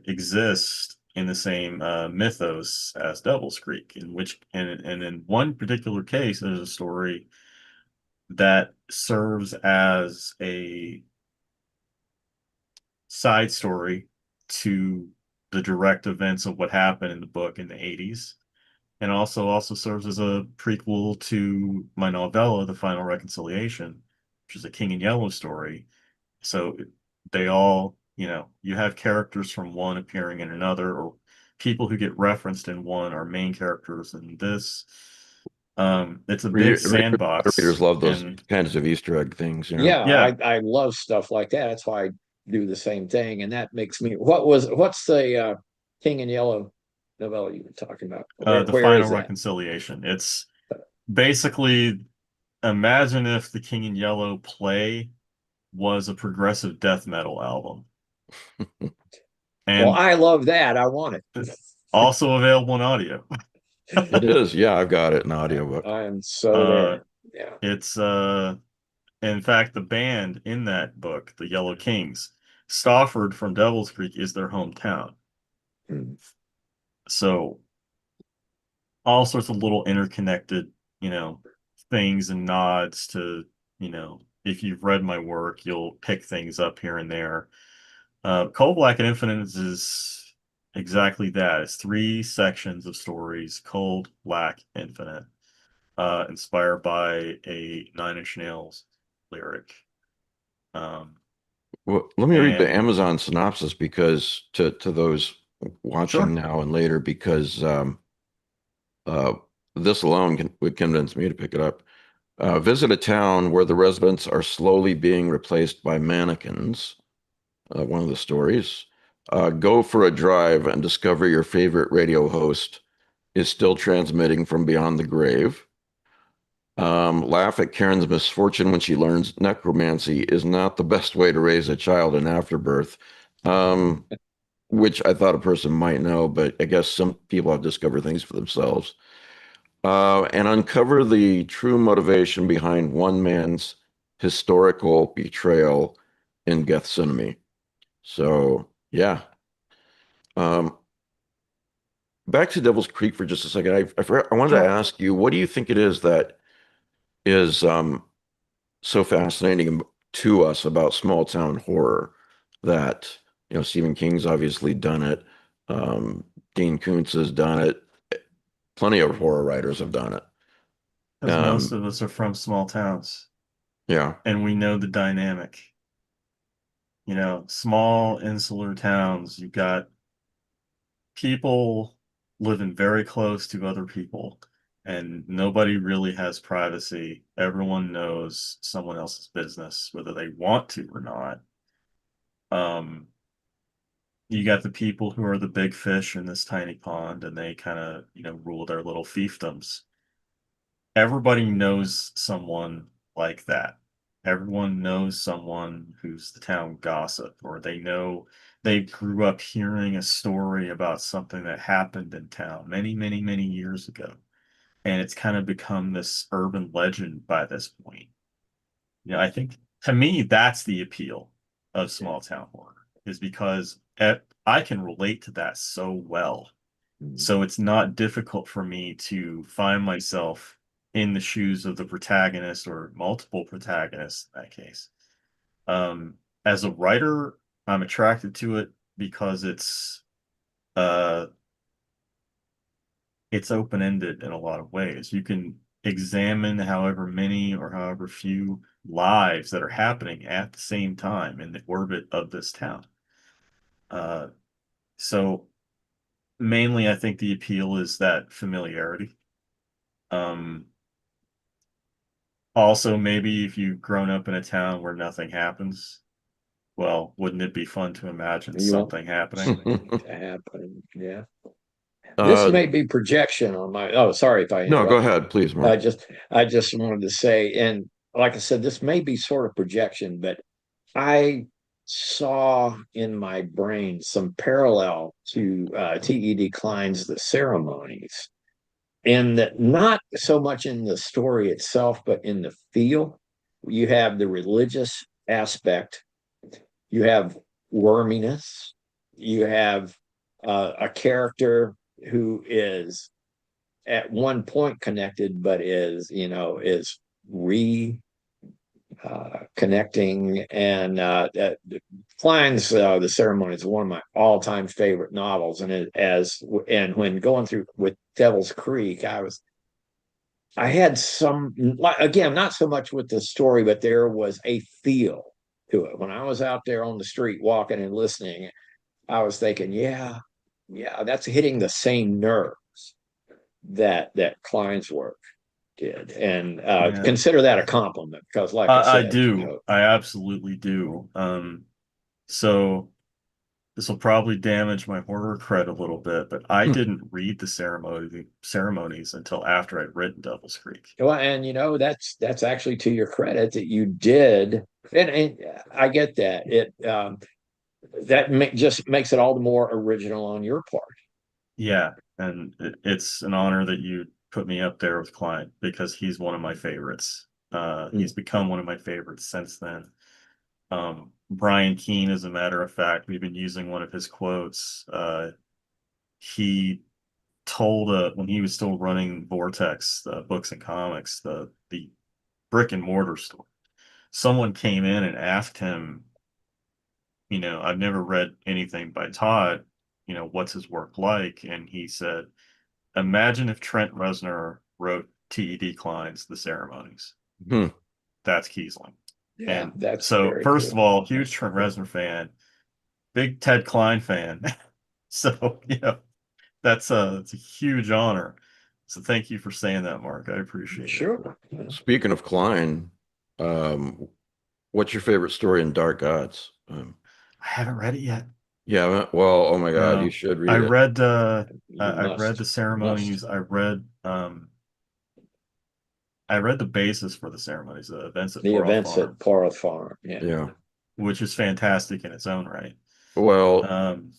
S2: exist in the same mythos as Devil's Creek, and in one particular case, there's a story that serves as a side story to the direct events of what happened in the book in the 80s, and also serves as a prequel to my novella, The Final Reconciliation, which is a King in Yellow story. So they all, you have characters from one appearing in another, or people who get referenced in one are main characters in this. It's a big
S1: Readers
S2: sandbox,
S1: love those
S2: and
S1: kinds of Easter egg things.
S3: Yeah,
S2: yeah,
S3: I love stuff like that. That's why I do the same thing, and that makes me. What's the King in Yellow novella you were talking about?
S2: The
S3: Where
S2: Final
S3: is that?
S2: Reconciliation. It's basically imagine if the King in Yellow play was a progressive death metal album,
S3: Well,
S2: and
S3: I love that. I want it.
S2: also available in audio.
S1: It is. Yeah, I've got it in audiobook.
S3: I am so
S2: Uh,
S3: there. Yeah.
S2: it's In fact, the band in that book, the Yellow Kings, Stafford from Devil's Creek is their hometown.
S3: Hmm.
S2: So all sorts of little interconnected, you know, things and nods to, if you've read my work, you'll pick things up here and there. Cold Black and Infinite is exactly that. It's three sections of stories, Cold, Black, Infinite, inspired by a Nine Inch Nails lyric. Um,
S1: Well, let me read the
S2: And
S1: Amazon synopsis because to those watching
S2: sure,
S1: now and later, because uh, this alone would convince me to pick it up. Visit a town where the residents are slowly being replaced by mannequins. One of the stories. Go for a drive and discover your favorite radio host is still transmitting from beyond the grave. Laugh at Karen's misfortune when she learns necromancy is not the best way to raise a child in afterbirth, um, which I thought a person might know, but I guess some people have discovered things for themselves. And uncover the true motivation behind one man's historical betrayal in Gethsemane. So, yeah. Um, Back to Devil's Creek for just a second. I wanted to
S2: sure.
S1: ask you, what do you think it is that is so fascinating to us about small town horror that, Stephen King's obviously done it. Um, Dean Koontz has done it. Plenty of horror writers have done it.
S2: Because most
S1: Um,
S2: of us are from small towns
S1: yeah.
S2: and we know the dynamic. Small insular towns, you've got people living very close to other people, and nobody really has privacy. Everyone knows someone else's business, whether they want to or not. Um, you got the people who are the big fish in this tiny pond, and they kind of, rule their little fiefdoms. Everybody knows someone like that. Everyone knows someone who's the town gossip, or they grew up hearing a story about something that happened in town many, many, many years ago. And it's kind of become this urban legend by this point. I think to me, that's the appeal of small town horror, is because I can relate to that so well. So it's not difficult for me to find myself in the shoes of the protagonist or multiple protagonists in that case. Um, as a writer, I'm attracted to it because uh it's open-ended in a lot of ways. You can examine however many or however few lives that are happening at the same time in the orbit of this town. Uh, so mainly I think the appeal is that familiarity. Um, Also, maybe if you've grown up in a town where nothing happens, well, wouldn't it be fun to imagine
S3: You want
S2: something happening?
S3: something to happen. Yeah. This
S1: Uh,
S3: may be projection on my, oh, sorry if I
S1: no, go
S3: interrupted.
S1: ahead, please,
S3: I
S1: Mark.
S3: just, I just wanted to say, and like I said, this may be sort of projection, but I saw in my brain some parallel to T.E.D. Klein's The Ceremonies, and that not so much in the story itself, but in the feel. You have the religious aspect, you have worminess, you have a character who is at one point connected, but is re connecting. And Klein's The Ceremony is one of my all-time favorite novels. And when going through with Devil's Creek, I had some, again, not so much with the story, but there was a feel to it. When I was out there on the street walking and listening, I was thinking, yeah, yeah, that's hitting the same nerves that Klein's work did. And
S2: Yeah,
S3: consider that a compliment because, like I
S2: I
S3: said,
S2: do. I absolutely do. So this will probably damage my horror cred a little bit, but I didn't read the ceremonies until after I'd written Devil's Creek.
S3: well, and that's actually to your credit that you did. And I get that. Just makes it all the more original on your part.
S2: Yeah, and it's an honor that you put me up there with Klein because he's one of my favorites.
S3: Mm.
S2: He's become one of my favorites since then. Brian Keene, as a matter of fact, we've been using one of his quotes. He told when he was still running Vortex, books and comics, the brick and mortar store. Someone came in and asked him, I've never read anything by Todd. What's his work like? And he said, imagine if Trent Reznor wrote T.E.D. Klein's The Ceremonies.
S1: Hmm.
S2: That's Keisling.
S3: Yeah,
S2: And
S3: that's
S2: so,
S3: very
S2: first of
S3: cool.
S2: all, huge Trent Reznor fan, big Ted Klein fan. So, it's a huge honor. So thank you for saying that, Mark. I appreciate it.
S3: Sure.
S1: Speaking of Klein, um, what's your favorite story in Dark Gods?
S2: I haven't read it yet.
S1: Yeah, well, oh my God, you
S2: No.
S1: should
S2: I
S1: read it.
S2: read
S3: You
S2: I read the
S3: must.
S2: ceremonies. I read the basis for the ceremonies, the events at
S3: The
S2: Portal
S3: events at
S2: Farm,
S3: Coral Farm. Yeah.
S1: Yeah.
S2: which is fantastic in its own right.
S1: Well,
S2: Um,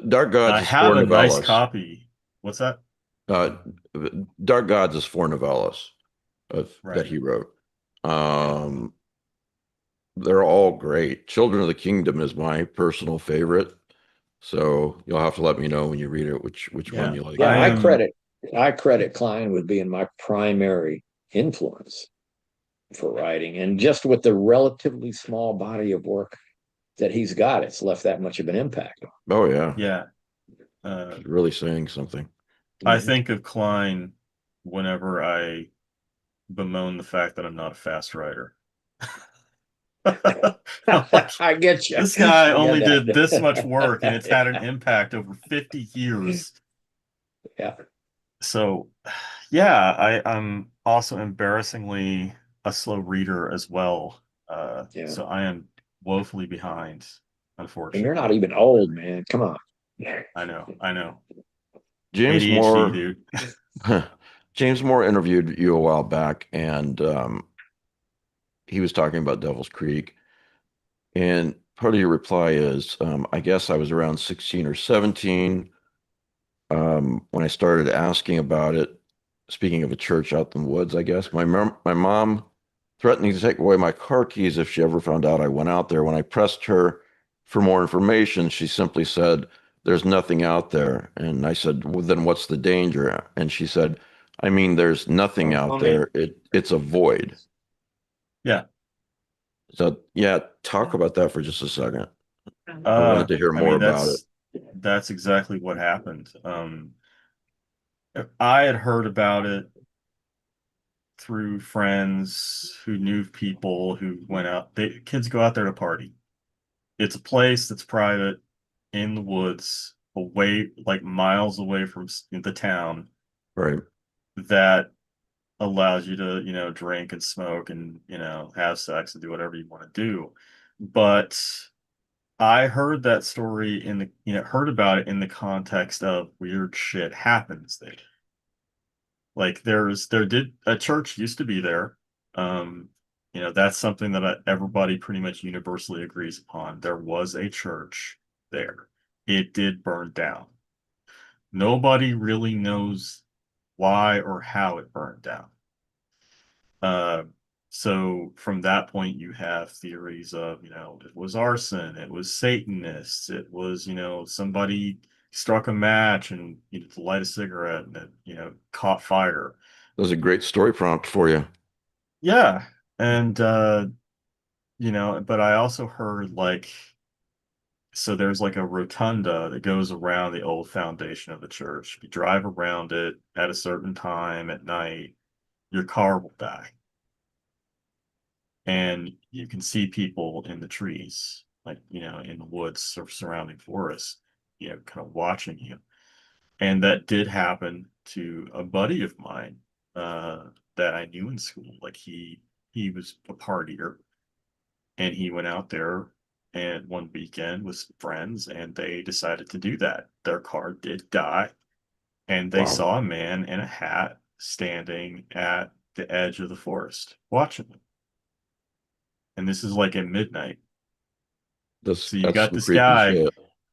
S1: Dark Gods
S2: I
S1: is four
S2: have a nice
S1: novellas.
S2: copy. What's that?
S1: Uh, Dark Gods is four novellas that
S2: Right.
S1: he wrote. Um, they're all great. Children of the Kingdom is my personal favorite. So you'll have to let me know when you read it which one
S2: Yeah.
S1: you like.
S3: Yeah,
S2: I am
S3: I credit Klein with being my primary influence for writing. And just with the relatively small body of work that he's got, it's left that much of an impact.
S1: Oh yeah,
S2: yeah. Uh,
S1: he's really saying something.
S2: I
S3: Mhm.
S2: think of Klein whenever I bemoan the fact that I'm not a fast writer. I'm like,
S3: I get you.
S2: this guy
S3: I get
S2: only did this much work and it's had an
S3: that.
S2: impact over 50 years.
S3: Yeah,
S2: So, yeah, I'm also embarrassingly a slow reader as well.
S3: yeah.
S2: So I am woefully behind,
S3: And you're not
S2: unfortunately.
S3: even old, man. Come on.
S2: I know.
S1: James
S2: ADHD,
S1: Moore,
S2: dude.
S1: James Moore interviewed you a while back, and he was talking about Devil's Creek. And part of your reply is, I guess I was around 16 or 17 when I started asking about it. Speaking of a church out in the woods, I guess my mom threatening to take away my car keys if she ever found out I went out there. When I pressed her for more information, she simply said, "There's nothing out there." And I said, "Well, then what's the danger?" And she said, "I mean, there's nothing out there. It's a void."
S2: Yeah.
S1: So yeah, talk about that for just a second. I
S2: Uh,
S1: wanted to hear
S2: I
S1: more
S2: mean,
S1: about it.
S2: that's exactly what happened. I had heard about it through friends who knew people who went out. Kids go out there to party. It's a place that's private in the woods, away, like miles away from the town,
S1: Right.
S2: that allows you to, drink and smoke and, have sex and do whatever you want to do. But I heard that story heard about it in the context of weird shit happens there. Like there did a church used to be there. Um, that's something that everybody pretty much universally agrees upon. There was a church there. It did burn down. Nobody really knows why or how it burned down. Uh, so from that point, you have theories of, it was arson, it was Satanists, it was, somebody struck a match and to light a cigarette and it, caught fire.
S1: That was a great story prompt for you.
S2: Yeah. And but I also heard so there's like a rotunda that goes around the old foundation of the church. If you drive around it at a certain time at night, your car will die. And you can see people in the trees, like, in the woods or surrounding forests, kind of watching you. And that did happen to a buddy of mine, that I knew in school. Like he was a partier and he went out there and one weekend with friends and they decided to do that. Their car did die and they
S1: Wow.
S2: saw a man in a hat standing at the edge of the forest watching them. And this is like at midnight. So
S1: That's some creepy shit.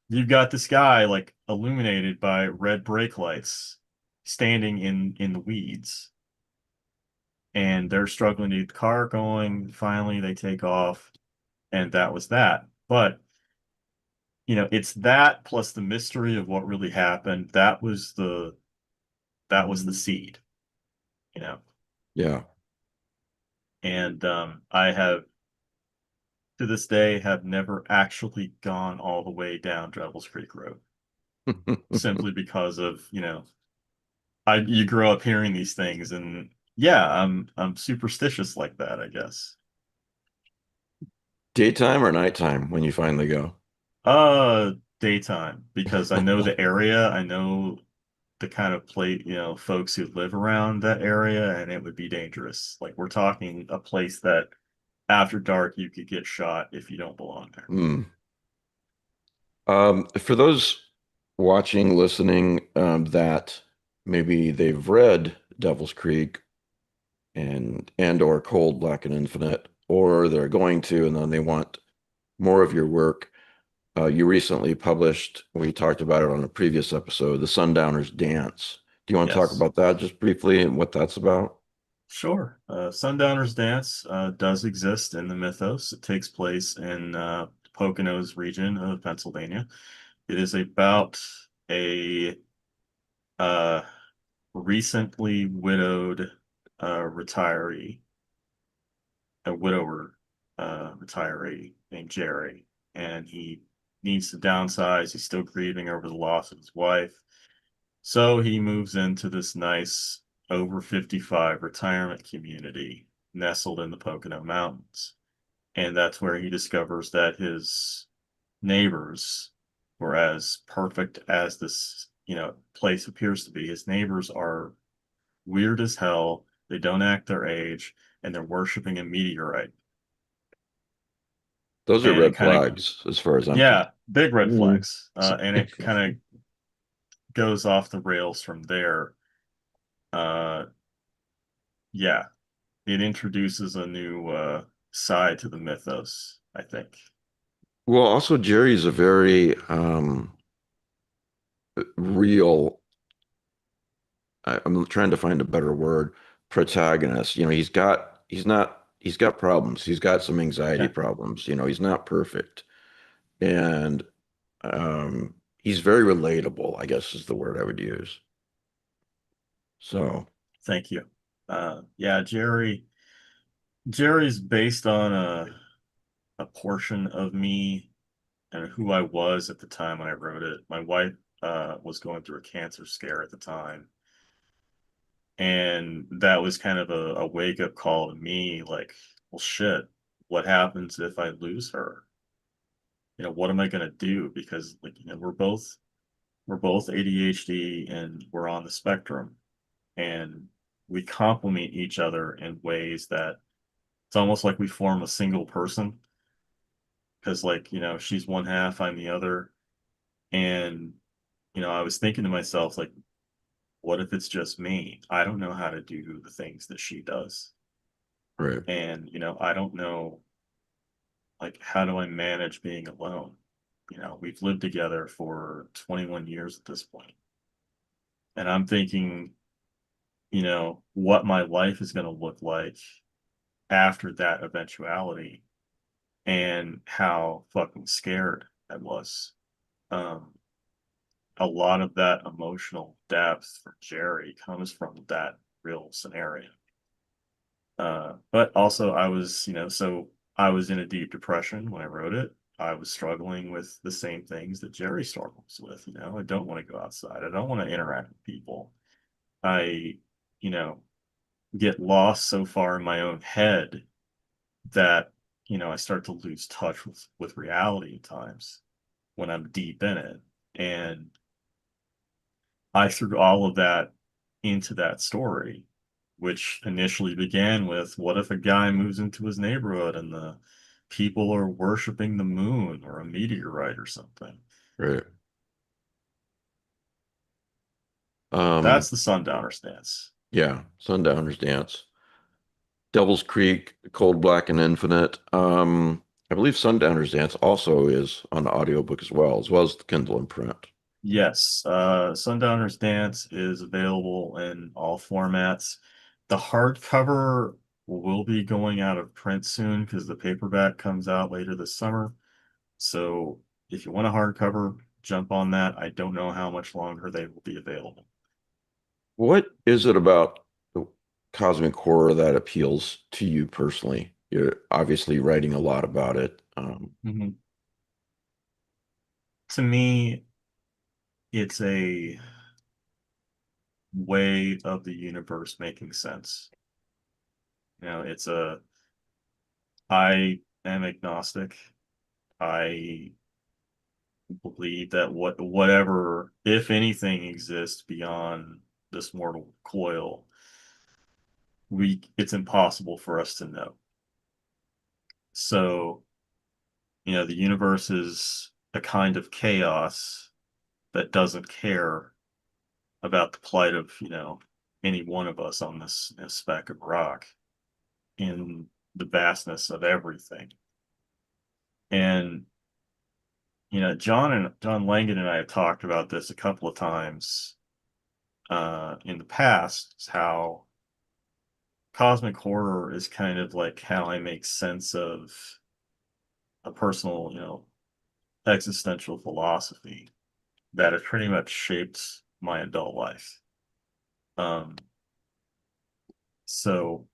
S2: you've got this guy like illuminated by red brake lights standing in the weeds and they're struggling to get the car going. Finally, they take off and that was that. But it's that plus the mystery of what really happened. That was the seed, you know.
S1: Yeah.
S2: And I have to this day have never actually gone all the way down Devil's Creek Road simply because of, you grow up hearing these things and yeah, I'm superstitious like that, I guess.
S1: Daytime or nighttime when you finally go?
S2: Uh, Daytime, because I know the area, I know the kind of play, folks who live around that area, and it would be dangerous. Like we're talking a place that after dark you could get shot if you don't belong there.
S1: Hmm. For those watching, listening, that maybe they've read Devil's Creek and or Cold Black and Infinite, or they're going to, and then they want more of your work. You recently published, we talked about it on a previous episode, The Sundowner's Dance. Do you want to talk
S2: Yes.
S1: about that just briefly and what that's about?
S2: Sure. Sundowner's Dance does exist in the mythos. It takes place in Poconos region of Pennsylvania. It is about a uh, recently widowed retiree, a widower retiree named Jerry, and he needs to downsize. He's still grieving over the loss of his wife. So he moves into this nice over 55 retirement community nestled in the Pocono Mountains. And that's where he discovers that his neighbors were as perfect as this, place appears to be. His neighbors are weird as hell. They don't act their age, and they're worshiping a meteorite.
S1: Those are
S2: And it
S1: red
S2: kind of,
S1: flags as far as I'm concerned.
S2: yeah, big red
S3: Mm.
S2: flags. And it kind of goes off the rails from there. Uh, yeah, it introduces a new side to the mythos, I think.
S1: Well, also Jerry's a very real, I'm trying to find a better word, protagonist. He's got problems. He's got some anxiety
S2: Yeah,
S1: problems. He's not perfect. And um, he's very relatable, I guess is the word I would use. So,
S2: thank you. Yeah, Jerry's based on a portion of me and who I was at the time when I wrote it. My wife was going through a cancer scare at the time. And that was kind of a wake-up call to me, like, well, shit, what happens if I lose her? What am I gonna do? Because like, we're both ADHD and we're on the spectrum, and we complement each other in ways that it's almost like we form a single person. Because like, she's one half, I'm the other. And, I was thinking to myself, like, what if it's just me? I don't know how to do the things that she does.
S1: right.
S2: And, I don't know, like, how do I manage being alone? We've lived together for 21 years at this point. And I'm thinking, what my life is going to look like after that eventuality and how fucking scared I was. Um, a lot of that emotional depth for Jerry comes from that real scenario. But also so I was in a deep depression when I wrote it. I was struggling with the same things that Jerry struggles with. I don't want to go outside. I don't want to interact with people. I, you know, get lost so far in my own head that, I start to lose touch with reality at times when I'm deep in it. And I threw all of that into that story, which initially began with what if a guy moves into his neighborhood and the people are worshiping the moon or a meteorite or something?
S1: Right. Um,
S2: That's the Sundowner stance.
S1: yeah, Sundowner's Dance. Devil's Creek, Cold Black and Infinite. I believe Sundowner's Dance also is on audiobook as well as the Kindle and print.
S2: Yes, Sundowner's Dance is available in all formats. The hardcover will be going out of print soon because the paperback comes out later this summer. So if you want a hardcover, jump on that. I don't know how much longer they will be available.
S1: What is it about the cosmic horror that appeals to you personally? You're obviously writing a lot about it.
S2: Mhm. To me, it's a way of the universe making sense. It's I am agnostic. I believe that whatever, if anything, exists beyond this mortal coil, it's impossible for us to know. So, the universe is a kind of chaos that doesn't care about the plight of, any one of us on this speck of rock in the vastness of everything. And John Langan and I have talked about this a couple of times in the past, is how cosmic horror is kind of like how I make sense of a personal, existential philosophy that has pretty much shaped my adult life. Um, so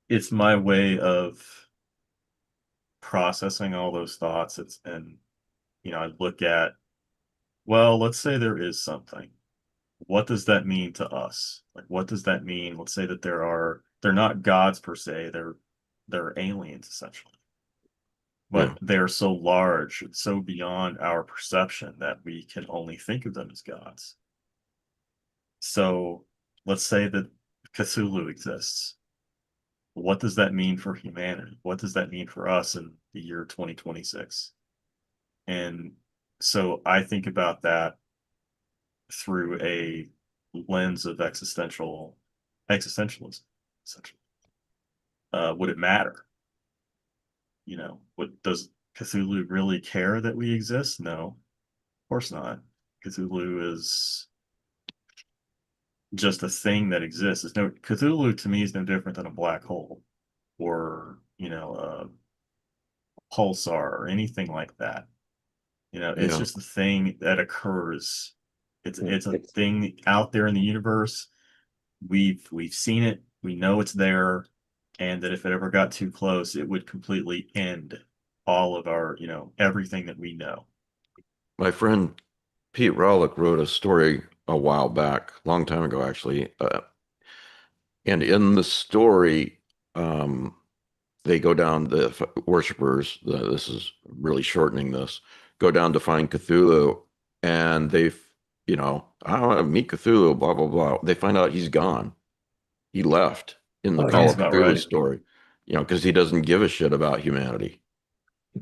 S2: it's my way of processing all those thoughts. I look at, well, let's say there is something. What does that mean to us? Like, what does that mean? Let's say that they're not gods per se, they're aliens essentially.
S1: Yeah.
S2: But they're so large and so beyond our perception that we can only think of them as gods. So let's say that Cthulhu exists. What does that mean for humanity? What does that mean for us in the year 2026? And so I think about that through a lens of existentialism, essentially. Would it matter? What does Cthulhu really care that we exist? No, of course not. Cthulhu is just a thing that exists. Cthulhu to me is no different than a black hole or, a pulsar or anything like that. It's
S1: Yeah.
S2: just a thing that occurs. It's a
S3: It's,
S2: thing out there in the universe. We've seen it. We know it's there, and that if it ever got too close, it would completely end all of our, everything that we know.
S1: My friend Pete Rawlick wrote a story a while back, long time ago, actually. And in the story, they go down, the worshipers, this is really shortening this, go down to find Cthulhu, and I want to meet Cthulhu, blah, blah, blah. They find out he's gone. He left in the
S3: oh
S1: Call
S2: Sounds
S3: yeah,
S1: of
S2: about
S1: Cthulhu
S2: right.
S1: story, because he doesn't give a shit about humanity.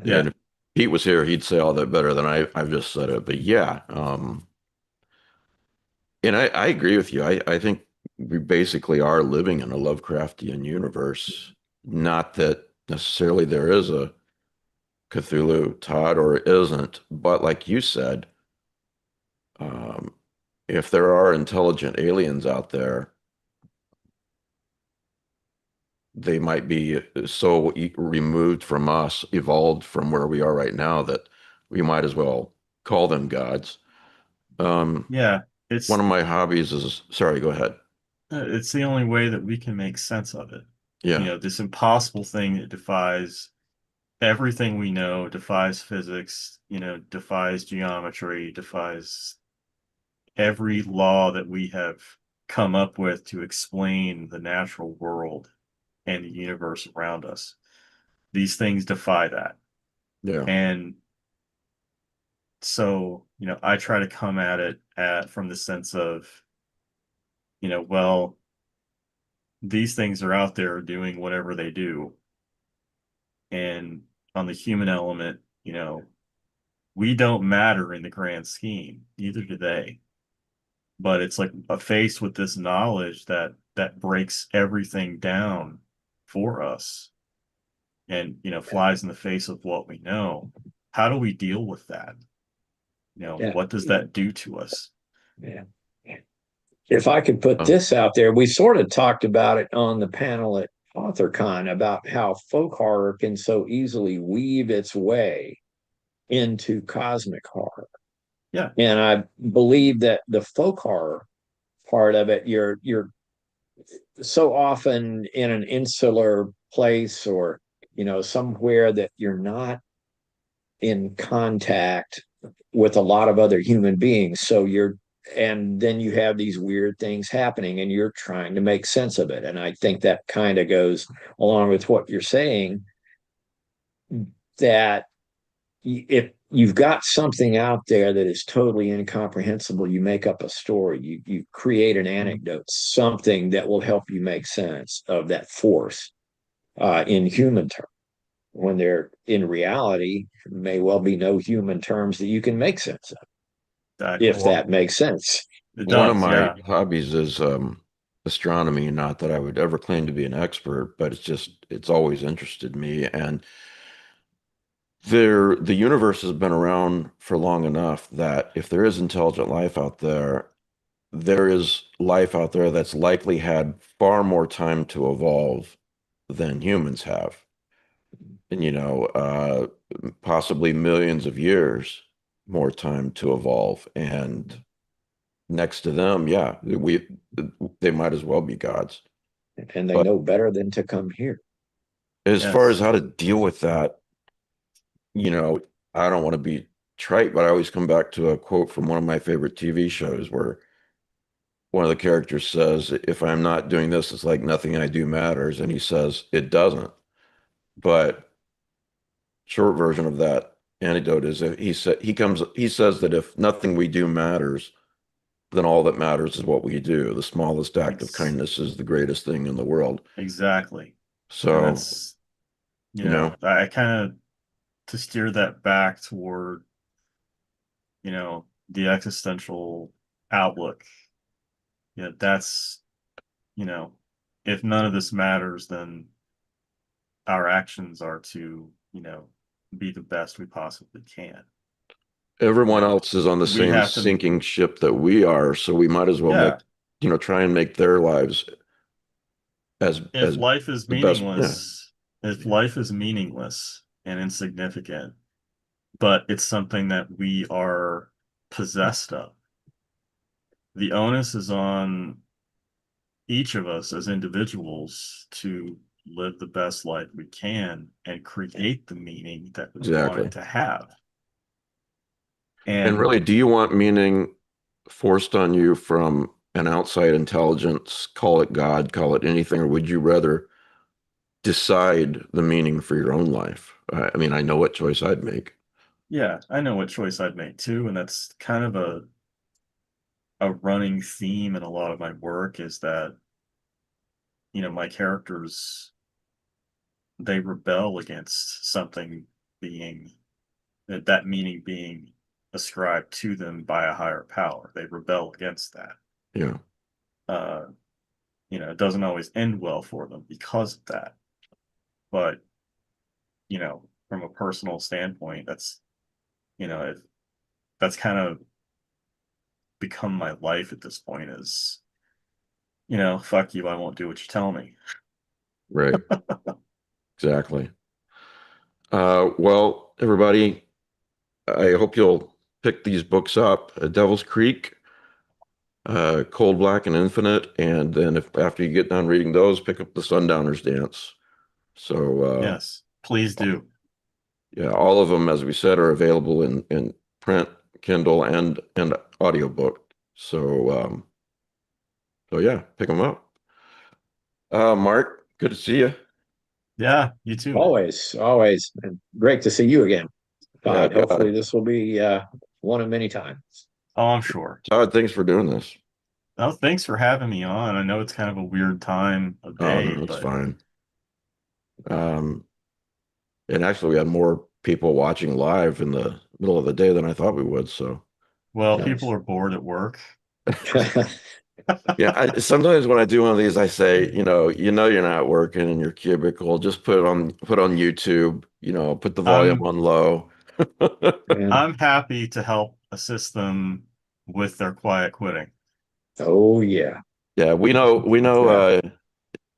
S2: Yeah.
S1: And if Pete was here, he'd say all that better than I've just said it. But yeah, and I agree with you. I think we basically are living in a Lovecraftian universe. Not that necessarily there is a Cthulhu, Todd, or isn't, but like you said, um, if there are intelligent aliens out there, they might be so removed from us, evolved from where we are right now, that we might as well call them gods. Um,
S2: Yeah.
S1: One
S2: It's
S1: of my hobbies is, sorry, go ahead.
S2: it's the only way that we can make sense of it.
S1: Yeah,
S2: This impossible thing that defies everything we know, defies physics, defies geometry, defies every law that we have come up with to explain the natural world and the universe around us. These things defy that.
S1: yeah,
S2: And so, I try to come at it from the sense of, well, these things are out there doing whatever they do. And on the human element, we don't matter in the grand scheme, neither do they. But it's like faced with this knowledge that breaks everything down for us and flies in the face of what we know. How do we deal with that?
S3: yeah,
S2: What does that do to us?
S3: yeah. If I could put
S1: um,
S3: this out there, we sort of talked about it on the panel at AuthorCon about how folk horror can so easily weave its way into cosmic horror.
S2: Yeah.
S3: And I believe that the folk horror part of it, you're so often in an insular place or somewhere that you're not in contact with a lot of other human beings. So you're and then you have these weird things happening and you're trying to make sense of it. And I think that kind of goes along with what you're saying, that if you've got something out there that is totally incomprehensible, you make up a story, you create an anecdote, something that will help you make sense of that force in human terms, when there in reality may well be no human terms that you can make sense of,
S2: Exactly.
S3: if that makes sense.
S2: It
S1: One of
S2: does,
S1: my
S2: yeah.
S1: hobbies is astronomy. Not that I would ever claim to be an expert, but it's always interested me. And the universe has been around for long enough that if there is intelligent life out there, there is life out there that's likely had far more time to evolve than humans have. And, possibly millions of years more time to evolve. And next to them, yeah, they might as well be gods.
S3: And they
S1: But
S3: know better than to come here.
S1: as far as
S2: Yes.
S1: how to deal with that, you know, I don't want to be trite, but I always come back to a quote from one of my favorite TV shows where one of the characters says, "If I'm not doing this, it's like nothing I do matters." And he says, "It doesn't." But short version of that anecdote is that he says that if nothing we do matters, then all that matters is what we do. The smallest act of
S2: Ex
S1: kindness is the greatest thing in the world.
S2: exactly. And
S1: So,
S2: that's,
S1: you know,
S2: I kind of, to steer that back toward, the existential outlook. Yeah, that's, you know, if none of this matters, then our actions are to, be the best we possibly can.
S1: everyone
S2: And
S1: else is on the
S2: we
S1: same
S2: have to,
S1: sinking ship that we are, so we might as well
S2: yeah,
S1: try and make their lives
S2: if
S1: as
S2: life is
S1: the best. Yeah,
S2: meaningless, if life is meaningless and insignificant, but it's something that we are possessed of, the onus is on each of us as individuals to live the best life we can and create the meaning that we want it
S1: exactly.
S2: to have.
S1: And
S2: And
S1: really, do you want meaning forced on you from an outside intelligence, call it God, call it anything, or would you rather decide the meaning for your own life? I mean, I know what choice I'd make.
S2: yeah, I know what choice I'd make too. And that's kind of a running theme in a lot of my work is that, my characters, they rebel against something being that meaning being ascribed to them by a higher power. They rebel against that.
S1: Yeah,
S2: Uh, it doesn't always end well for them because of that. But, from a personal standpoint, that's, if that's kind of become my life at this point is, fuck you, I won't do what you tell me.
S1: right. Exactly. Well, everybody, I hope you'll pick these books up. Devil's Creek, Cold Black and Infinite, and then if after you get done reading those, pick up the Sundowner's Dance. So
S2: Yes, please do.
S1: yeah, all of them, as we said, are available in print, Kindle, and audiobook. So yeah, pick them up. Mark, good to see you.
S2: Yeah, you too, man.
S3: Always, always. And great to see you again,
S1: Yeah,
S3: Todd. Hopefully, this will be one of many times.
S2: Oh, I'm sure.
S1: Todd, thanks for doing this.
S2: Oh, thanks for having me on. I know it's kind of a weird time of
S1: Oh
S2: day,
S1: no, it's
S2: but
S1: fine. Um, and actually, we had more people watching live in the middle of the day than I thought we would. So
S2: well, people
S3: Nice.
S2: are bored at work.
S1: yeah, sometimes when I do one of these, I say, you're not working in your cubicle. Just put on YouTube. Put the volume
S2: I'm
S1: on low.
S3: Yeah.
S2: I'm happy to help assist them with their quiet quitting.
S3: Oh, yeah.
S1: Yeah, we know.
S3: Yeah.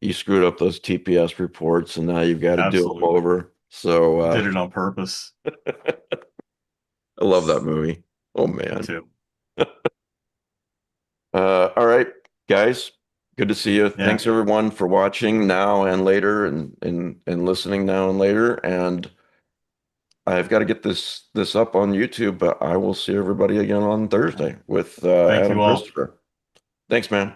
S1: You screwed up those TPS reports, and now you've got to do them
S2: Absolutely.
S1: over. So
S2: Did it on purpose
S1: I love that movie. Oh man.
S2: too.
S1: All right, guys. Good to see you.
S2: Yeah.
S1: Thanks everyone for watching now and later and listening now and later. And I've got to get this up on YouTube, but I will see everybody again on Thursday with
S2: Thank
S1: Adam
S2: you all.
S1: Christopher. Thanks, man.